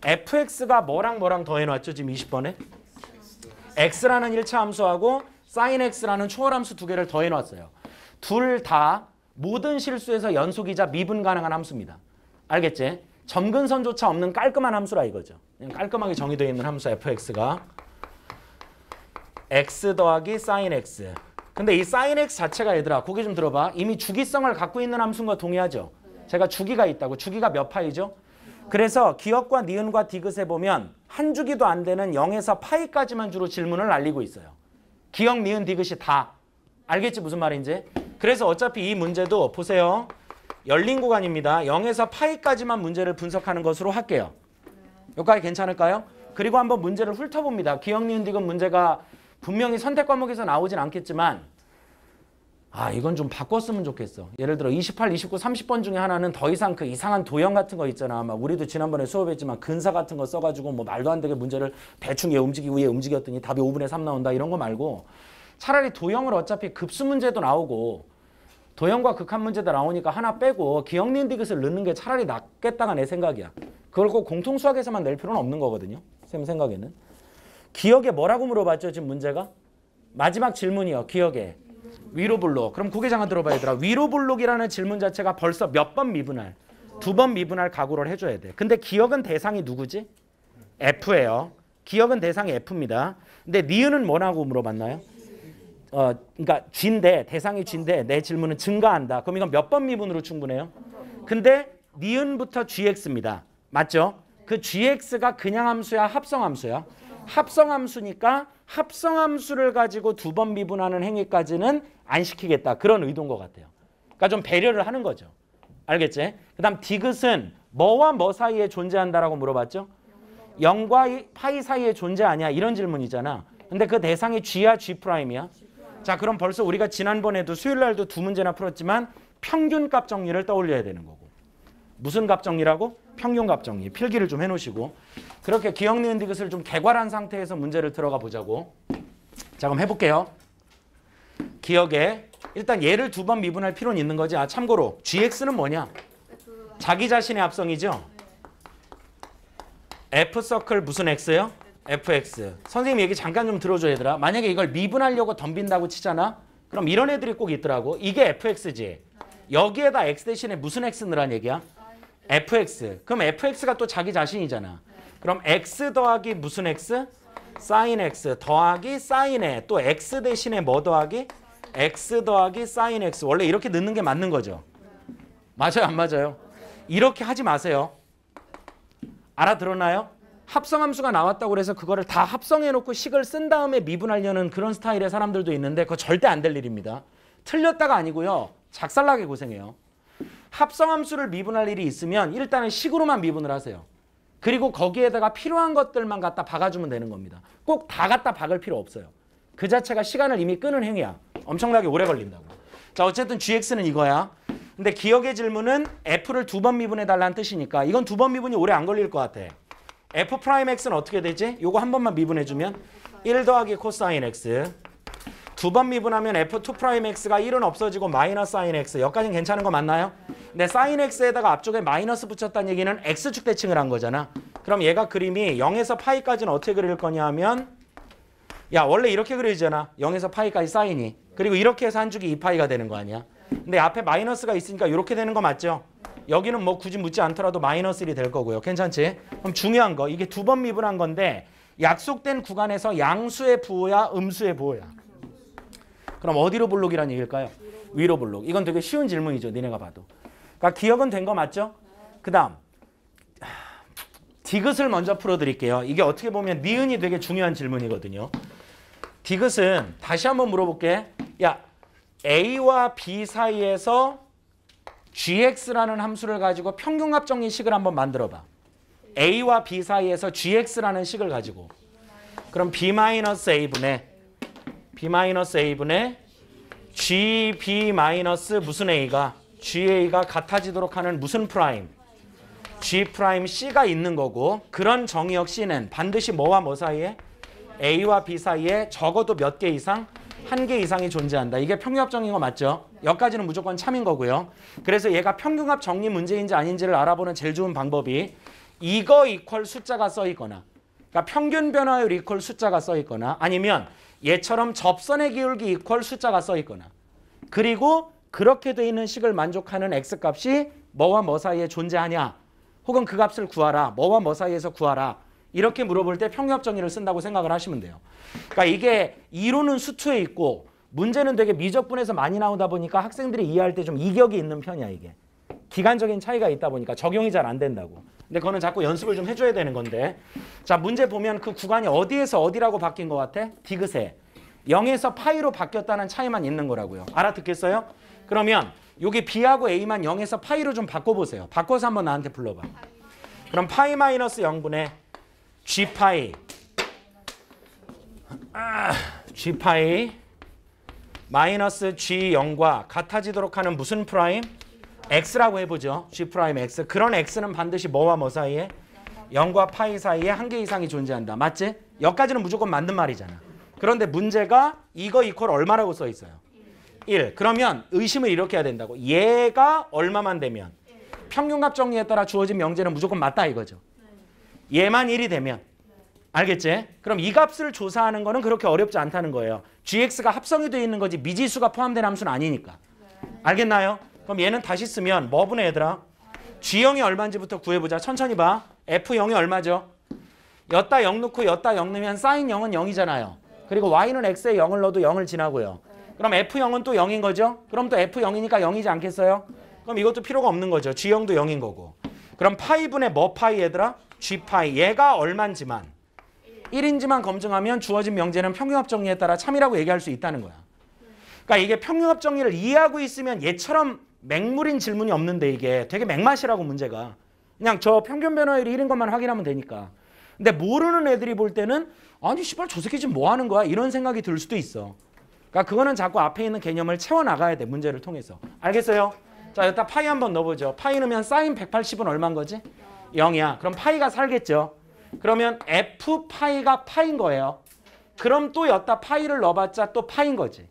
fx가 뭐랑 더해놨죠? 지금 20번에? x라는 1차 함수하고 sin x라는 초월함수 두 개를 더해놨어요. 둘 다 모든 실수에서 연속이자 미분 가능한 함수입니다. 알겠지? 점근선조차 없는 깔끔한 함수라 이거죠. 그냥 깔끔하게 정의되어 있는 함수 fx가 x 더하기 sin x. 근데 이 sin x 자체가 얘들아 고개 좀 들어봐. 이미 주기성을 갖고 있는 함수인 거 동의하죠? 제가 주기가 있다고. 주기가 몇 파이죠? 그래서 기억과 니은과 디귿에 보면 한 주기도 안 되는 0에서 파이까지만 주로 질문을 날리고 있어요. 기억, 니은, 디귿이 다. 알겠지 무슨 말인지? 그래서 어차피 이 문제도 보세요. 열린 구간입니다. 0에서 파이까지만 문제를 분석하는 것으로 할게요. 여기까지 괜찮을까요? 그리고 한번 문제를 훑어봅니다. 기억, 니은, 디귿 문제가 분명히 선택 과목에서 나오진 않겠지만 이건 좀 바꿨으면 좋겠어. 예를 들어 28, 29, 30번 중에 하나는 더 이상 그 이상한 도형 같은 거 있잖아. 막 우리도 지난번에 수업했지만 근사 같은 거 써가지고 뭐 말도 안 되게 문제를 대충 얘 움직이고 얘 움직였더니 답이 5분의 3 나온다 이런 거 말고 차라리 도형을 어차피 급수 문제도 나오고 도형과 극한 문제도 나오니까 하나 빼고 기억, 니은, 디귿을 넣는 게 차라리 낫겠다가 내 생각이야. 그걸 꼭 공통수학에서만 낼 필요는 없는 거거든요. 쌤 생각에는. 기억에 뭐라고 물어봤죠? 지금 문제가? 마지막 질문이요. 기억에. 위로 블록. 그럼 고개 잠깐 들어봐 얘들아. 위로 블록이라는 질문 자체가 벌써 몇 번 미분할? 두 번 미분할 각오를 해줘야 돼. 근데 기억은 대상이 누구지? F예요. 기억은 대상이 F입니다. 근데 니은은 뭐라고 물어봤나요? 그러니까 G인데 대상이 G인데 내 질문은 증가한다. 그럼 이건 몇 번 미분으로 충분해요? 근데 니은부터 GX입니다. 맞죠? 그 GX가 그냥 함수야? 합성함수야? 합성함수니까 합성함수를 가지고 두 번 미분하는 행위까지는 안 시키겠다. 그런 의도인 것 같아요. 그러니까 좀 배려를 하는 거죠. 알겠지? 그 다음 디귿은 뭐와 뭐 사이에 존재한다라고 물어봤죠? 0과 파이 사이에 존재하냐 이런 질문이잖아. 근데 그 대상이 G야 G'이야? 자 그럼 벌써 우리가 지난번에도 수요일날도 두 문제나 풀었지만 평균값 정리를 떠올려야 되는 거고. 무슨 값 정리라고? 평균값 정리. 필기를 좀 해놓으시고. 그렇게 기억, 니은, 디귿을 좀 개괄한 상태에서 문제를 들어가 보자고. 자 그럼 해볼게요. 기억에 일단 얘를 두 번 미분할 필요는 있는 거지. 아 참고로 gx는 뭐냐? 자기 자신의 합성이죠. f 서클 무슨 x요? fx. 선생님 얘기 잠깐 좀 들어줘 얘들아. 만약에 이걸 미분하려고 덤빈다고 치잖아. 그럼 이런 애들이 꼭 있더라고. 이게 fx지. 여기에다 x 대신에 무슨 x 넣으란 얘기야? fx. 그럼 fx가 또 자기 자신이잖아. 그럼 x 더하기 무슨 x? sin x 더하기 sin에 또 x 대신에 뭐 더하기? x 더하기 sin x. 원래 이렇게 넣는 게 맞는 거죠. 맞아요 안 맞아요? 이렇게 하지 마세요. 알아들었나요? 합성함수가 나왔다고 그래서 그거를 다 합성해놓고 식을 쓴 다음에 미분하려는 그런 스타일의 사람들도 있는데 그거 절대 안 될 일입니다. 틀렸다가 아니고요. 작살나게 고생해요. 합성함수를 미분할 일이 있으면 일단은 식으로만 미분을 하세요. 그리고 거기에다가 필요한 것들만 갖다 박아주면 되는 겁니다. 꼭 다 갖다 박을 필요 없어요. 그 자체가 시간을 이미 끄는 행위야. 엄청나게 오래 걸린다고. 자 어쨌든 gx는 이거야. 근데 기억의 질문은 f를 두 번 미분해달라는 뜻이니까 이건 두 번 미분이 오래 안 걸릴 것 같아. f'x는 어떻게 되지? 요거 한 번만 미분해주면 1 더하기 코사인 x. 두 번 미분하면 f2'x가 1은 없어지고 마이너스 sin x. 여기까지는 괜찮은 거 맞나요? 근데 sin x에다가 앞쪽에 마이너스 붙였다는 얘기는 x축 대칭을 한 거잖아. 그럼 얘가 그림이 0에서 파이까지는 어떻게 그릴 거냐 하면 야 원래 이렇게 그려지잖아. 0에서 파이까지 사인이. 그리고 이렇게 해서 한 줄기 2파이가 되는 거 아니야. 근데 앞에 마이너스가 있으니까 이렇게 되는 거 맞죠? 여기는 뭐 굳이 묻지 않더라도 마이너스 1이 될 거고요. 괜찮지? 그럼 중요한 거 이게 두 번 미분한 건데 약속된 구간에서 양수의 부호야 음수의 부호야. 그럼 어디로 볼록이란 얘기일까요? 위로 볼록. 이건 되게 쉬운 질문이죠. 니네가 봐도. 그러니까 기억은 된 거 맞죠? 그 다음 디귿을 먼저 풀어드릴게요. 이게 어떻게 보면 니은이 되게 중요한 질문이거든요. 디귿은 다시 한번 물어볼게. 야 A와 B 사이에서 gx라는 함수를 가지고 평균합 정리식을 한번 만들어봐. A와 B 사이에서 gx라는 식을 가지고. 그럼 B-A분의 GB- 무슨 A가 GA가 같아지도록 하는 무슨 프라임? G'C가 있는 거고 그런 정의역 C는 반드시 뭐와 뭐 사이에? A와 B 사이에 적어도 몇 개 이상? 한 개 이상이 존재한다. 이게 평균합 정리인 거 맞죠? 여기까지는 무조건 참인 거고요. 그래서 얘가 평균합 정리 문제인지 아닌지를 알아보는 제일 좋은 방법이 이거 이퀄 숫자가 써 있거나 그러니까 평균 변화율 이퀄 숫자가 써 있거나 아니면 얘처럼 접선의 기울기 이퀄 숫자가 써 있거나 그리고 그렇게 돼 있는 식을 만족하는 x값이 뭐와 뭐 사이에 존재하냐 혹은 그 값을 구하라. 뭐와 뭐 사이에서 구하라. 이렇게 물어볼 때 평균합 정리를 쓴다고 생각을 하시면 돼요. 그러니까 이게 이론은 수투에 있고 문제는 되게 미적분에서 많이 나오다 보니까 학생들이 이해할 때 좀 이격이 있는 편이야 이게. 기간적인 차이가 있다 보니까 적용이 잘 안 된다고. 근데 그거는 자꾸 연습을 좀 해줘야 되는 건데 자 문제 보면 그 구간이 어디에서 어디라고 바뀐 것 같아? 디귿에 0에서 파이로 바뀌었다는 차이만 있는 거라고요. 알아듣겠어요? 그러면 여기 B하고 A만 0에서 파이로 좀 바꿔보세요. 바꿔서 한번 나한테 불러봐. 그럼 파이 마이너스 0분의 G파이 G파이 마이너스 G0과 같아지도록 하는 무슨 프라임? X라고 해보죠. G'X. 그런 X는 반드시 뭐와 뭐 사이에? 0과 파이 사이에 한 개 이상이 존재한다. 맞지? 여기까지는 무조건 맞는 말이잖아. 그런데 문제가 이거 이퀄 얼마라고 써 있어요? 1. 그러면 의심을 이렇게 해야 된다고. 얘가 얼마만 되면? 평균값 정리에 따라 주어진 명제는 무조건 맞다 이거죠. 얘만 1이 되면. 알겠지? 그럼 이 값을 조사하는 거는 그렇게 어렵지 않다는 거예요. gx가 합성이 되어 있는 거지 미지수가 포함된 함수는 아니니까. 알겠나요? 그럼 얘는 다시 쓰면 뭐 분의 얘들아? G0이 얼마인지부터 구해보자. 천천히 봐. F0이 얼마죠? 였다 0 넣고 였다 0 넣으면 sin 0은 0이잖아요. 그리고 y는 x에 0을 넣어도 0을 지나고요. 그럼 F0은 또 0인 거죠? 그럼 또 F0이니까 0이지 않겠어요? 그럼 이것도 필요가 없는 거죠. G0도 0인 거고. 그럼 파이분의 뭐 파이 얘들아? G파이. 얘가 얼만지만 1인지만 검증하면 주어진 명제는 평균합 정리에 따라 참이라고 얘기할 수 있다는 거야. 그러니까 이게 평균합 정리를 이해하고 있으면 얘처럼 맹물인 질문이 없는데 이게 되게 맹맛이라고 문제가. 그냥 저 평균 변화율이 1인 것만 확인하면 되니까. 근데 모르는 애들이 볼 때는 아니 씨발 저 새끼 지금 뭐 하는 거야? 이런 생각이 들 수도 있어. 그러니까 그거는 자꾸 앞에 있는 개념을 채워나가야 돼. 문제를 통해서. 알겠어요? 자 여기다 파이 한번 넣어보죠. 파이 넣으면 사인 180은 얼마인 거지? 0이야. 그럼 파이가 살겠죠. 그러면 F 파이가 파인 거예요. 그럼 또 여기다 파이를 넣어봤자 또 파인 거지.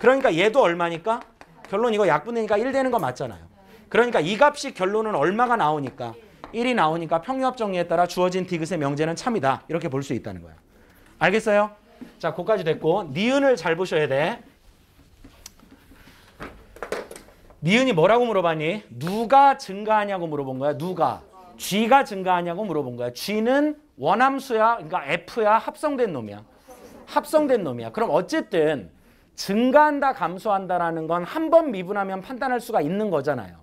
그러니까 얘도 얼마니까? 결론 이거 약분되니까 1 되는 거 맞잖아요. 그러니까 이 값이 결론은 얼마가 나오니까 1이 나오니까 평유합 정리에 따라 주어진 디귿의 명제는 참이다. 이렇게 볼 수 있다는 거야. 알겠어요? 자, 거기까지 됐고 니은을 잘 보셔야 돼. 니은이 뭐라고 물어봤니? 누가 증가하냐고 물어본 거야. 누가? G가 증가하냐고 물어본 거야. G는 원함수야. 그러니까 F야. 합성된 놈이야. 합성된 놈이야. 그럼 어쨌든 증가한다 감소한다라는 건 한 번 미분하면 판단할 수가 있는 거잖아요.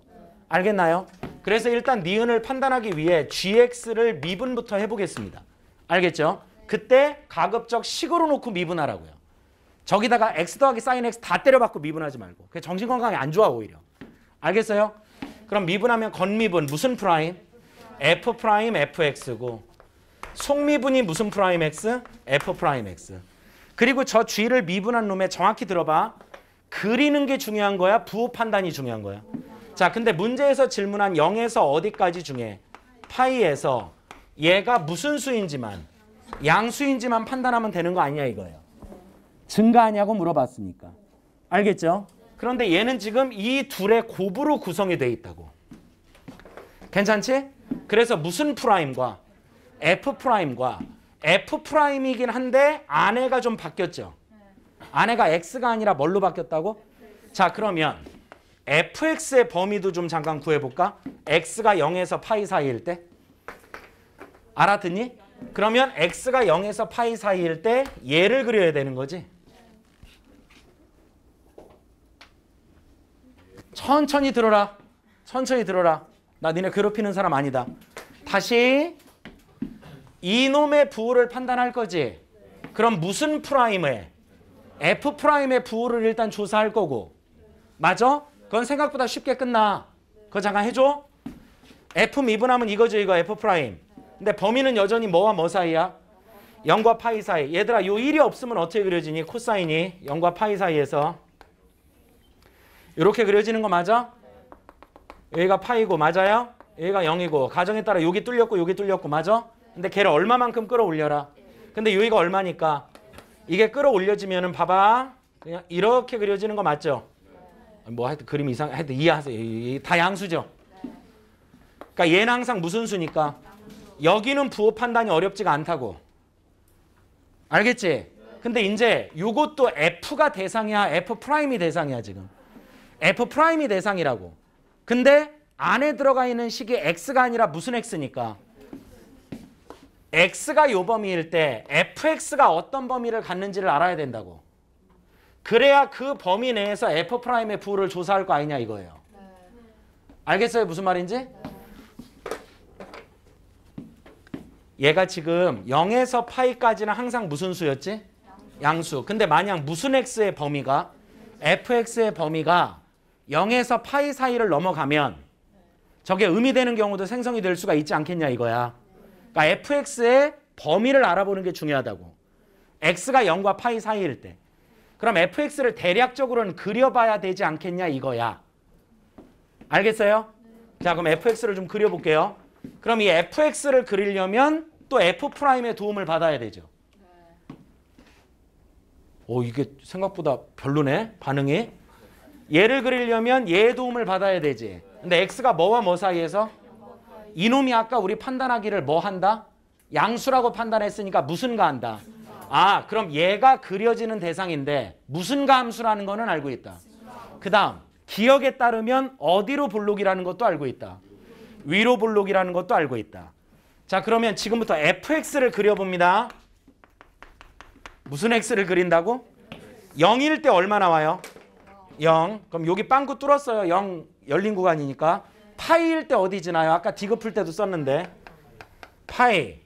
알겠나요? 그래서 일단 니은을 판단하기 위해 GX를 미분부터 해보겠습니다. 알겠죠? 그때 가급적 식으로 놓고 미분하라고요. 저기다가 X 더하기 sin X 다 때려박고 미분하지 말고. 그게 정신건강에 안 좋아 오히려. 알겠어요? 그럼 미분하면 건미분 무슨 프라임? F 프라임 FX고 속미분이 무슨 프라임 X? F 프라임 X. 그리고 저 G를 미분한 놈에 정확히 들어봐. 그리는 게 중요한 거야? 부호 판단이 중요한 거야? 자, 근데 문제에서 질문한 0에서 어디까지 중에 파이에서 얘가 무슨 수인지만 양수인지만 판단하면 되는 거 아니냐 이거예요. 증가하냐고 물어봤으니까. 알겠죠? 그런데 얘는 지금 이 둘의 곱으로 구성이 돼 있다고. 괜찮지? 그래서 무슨 프라임과 F 프라임과 F 프라임이긴 한데 안에가 좀 바뀌었죠. 안에가 X가 아니라 뭘로 바뀌었다고? 자, 그러면 fx의 범위도 좀 잠깐 구해볼까? x가 0에서 파이 사이일 때. 알아듣니? 그러면 x가 0에서 파이 사이일 때 얘를 그려야 되는 거지. 천천히 들어라. 천천히 들어라. 나 니네 괴롭히는 사람 아니다. 다시 이놈의 부호를 판단할 거지. 그럼 무슨 프라임에? f 프라임의 부호를 일단 조사할 거고. 맞아? 그건 생각보다 쉽게 끝나. 그거 잠깐 해줘. f 미분하면 이거죠. 이거 f 프라임. 근데 범위는 여전히 뭐와 뭐 사이야? 0과 파이 사이. 얘들아 요 1이 없으면 어떻게 그려지니? 코사인이 0과 파이 사이에서 이렇게 그려지는 거 맞아? 여기가 파이고 맞아요? 여기가 0이고 가정에 따라 여기 뚫렸고 여기 뚫렸고 맞아? 근데 걔를 얼마만큼 끌어올려라. 근데 여기가 얼마니까? 이게 끌어올려지면은 봐봐. 그냥 이렇게 그려지는 거 맞죠? 뭐 하여튼 그림 이상 하여튼 이해하세요. 다 양수죠. 그러니까 얘는 항상 무슨 수니까 여기는 부호 판단이 어렵지가 않다고. 알겠지? 근데 이제 요것도 F가 대상이야, F 프라임이 대상이야 지금. F 프라임이 대상이라고. 근데 안에 들어가 있는 식이 X가 아니라 무슨 X니까? X가 요 범위일 때 FX가 어떤 범위를 갖는지를 알아야 된다고. 그래야 그 범위 내에서 F 프라임의 부호를 조사할 거 아니냐 이거예요. 알겠어요? 무슨 말인지? 얘가 지금 0에서 파이까지는 항상 무슨 수였지? 양수. 근데 만약 무슨 x의 범위가 fx의 범위가 0에서 파이 사이를 넘어가면 저게 의미되는 경우도 생성이 될 수가 있지 않겠냐 이거야. 그러니까 fx의 범위를 알아보는 게 중요하다고. x가 0과 파이 사이일 때. 그럼 fx를 대략적으로는 그려봐야 되지 않겠냐 이거야. 알겠어요? 자, 그럼 fx를 좀 그려볼게요. 그럼 이 fx를 그리려면 또 f'의 도움을 받아야 되죠. 오, 이게 생각보다 별로네, 반응이. 얘를 그리려면 얘의 도움을 받아야 되지. 근데 x가 뭐와 뭐 사이에서? 이놈이 아까 우리 판단하기를 뭐 한다? 양수라고 판단했으니까 무슨가 한다. 아, 그럼 얘가 그려지는 대상인데 무슨가 함수라는 거는 알고 있다. 그 다음 기억에 따르면 어디로 볼록이라는 것도 알고 있다. 위로 볼록이라는 것도 알고 있다. 자, 그러면 지금부터 fx를 그려봅니다. 무슨 x를 그린다고? 0일 때 얼마 나와요? 0. 그럼 여기 빵꾸 뚫었어요. 0 열린 구간이니까. 파이일 때 어디 지나요? 아까 디귿 풀 때도 썼는데. 파이.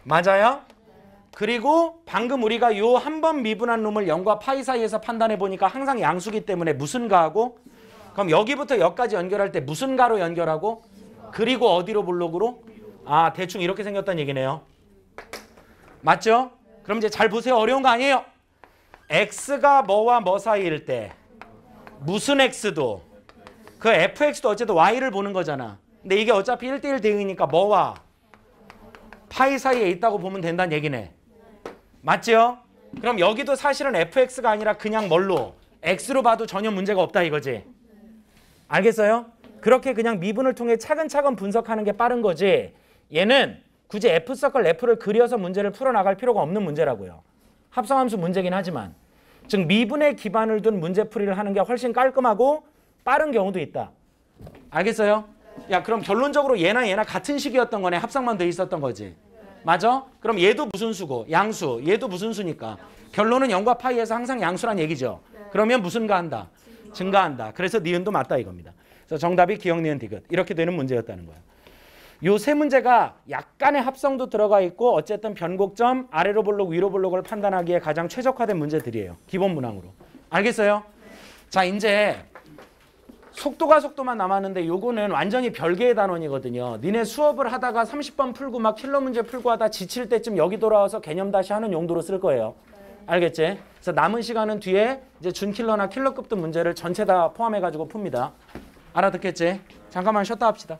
맞아요? 그리고 방금 우리가 요 한 번 미분한 놈을 0과 파이 사이에서 판단해 보니까 항상 양수기 때문에 무슨가하고, 그럼 여기부터 여기까지 연결할 때 무슨가로 연결하고, 그리고 어디로 볼록으로? 아, 대충 이렇게 생겼다는 얘기네요. 맞죠? 그럼 이제 잘 보세요. 어려운 거 아니에요. x가 뭐와 뭐 사이일 때 무슨 x도 그 fx도 어쨌든 y를 보는 거잖아. 근데 이게 어차피 1대1 대응이니까 뭐와 파이 사이에 있다고 보면 된다는 얘기네. 맞죠? 그럼 여기도 사실은 fx가 아니라 그냥 뭘로? x로 봐도 전혀 문제가 없다 이거지. 알겠어요? 그렇게 그냥 미분을 통해 차근차근 분석하는 게 빠른 거지. 얘는 굳이 f서클 f를 그려서 문제를 풀어나갈 필요가 없는 문제라고요. 합성함수 문제긴 하지만. 즉 미분에 기반을 둔 문제풀이를 하는 게 훨씬 깔끔하고 빠른 경우도 있다. 알겠어요? 야 그럼 결론적으로 얘나 같은 식이었던 거네. 합성만 돼 있었던 거지. 맞아? 그럼 얘도 무슨 수고? 양수. 얘도 무슨 수니까? 결론은 0과 파이에서 항상 양수란 얘기죠. 그러면 무슨 가한다? 증가한다. 그래서 니은도 맞다 이겁니다. 그래서 정답이 기역, 니은, 디귿. 이렇게 되는 문제였다는 거예요. 요 세 문제가 약간의 합성도 들어가 있고 어쨌든 변곡점, 아래로 볼록, 위로 볼록을 판단하기에 가장 최적화된 문제들이에요. 기본 문항으로. 알겠어요? 자 이제 속도만 남았는데 요거는 완전히 별개의 단원이거든요. 니네 수업을 하다가 30번 풀고 막 킬러 문제 풀고 하다 지칠 때쯤 여기 돌아와서 개념 다시 하는 용도로 쓸 거예요. 알겠지? 그래서 남은 시간은 뒤에 이제 준킬러나 킬러급도 문제를 전체 다 포함해가지고 풉니다. 알아듣겠지? 잠깐만 쉬었다 합시다.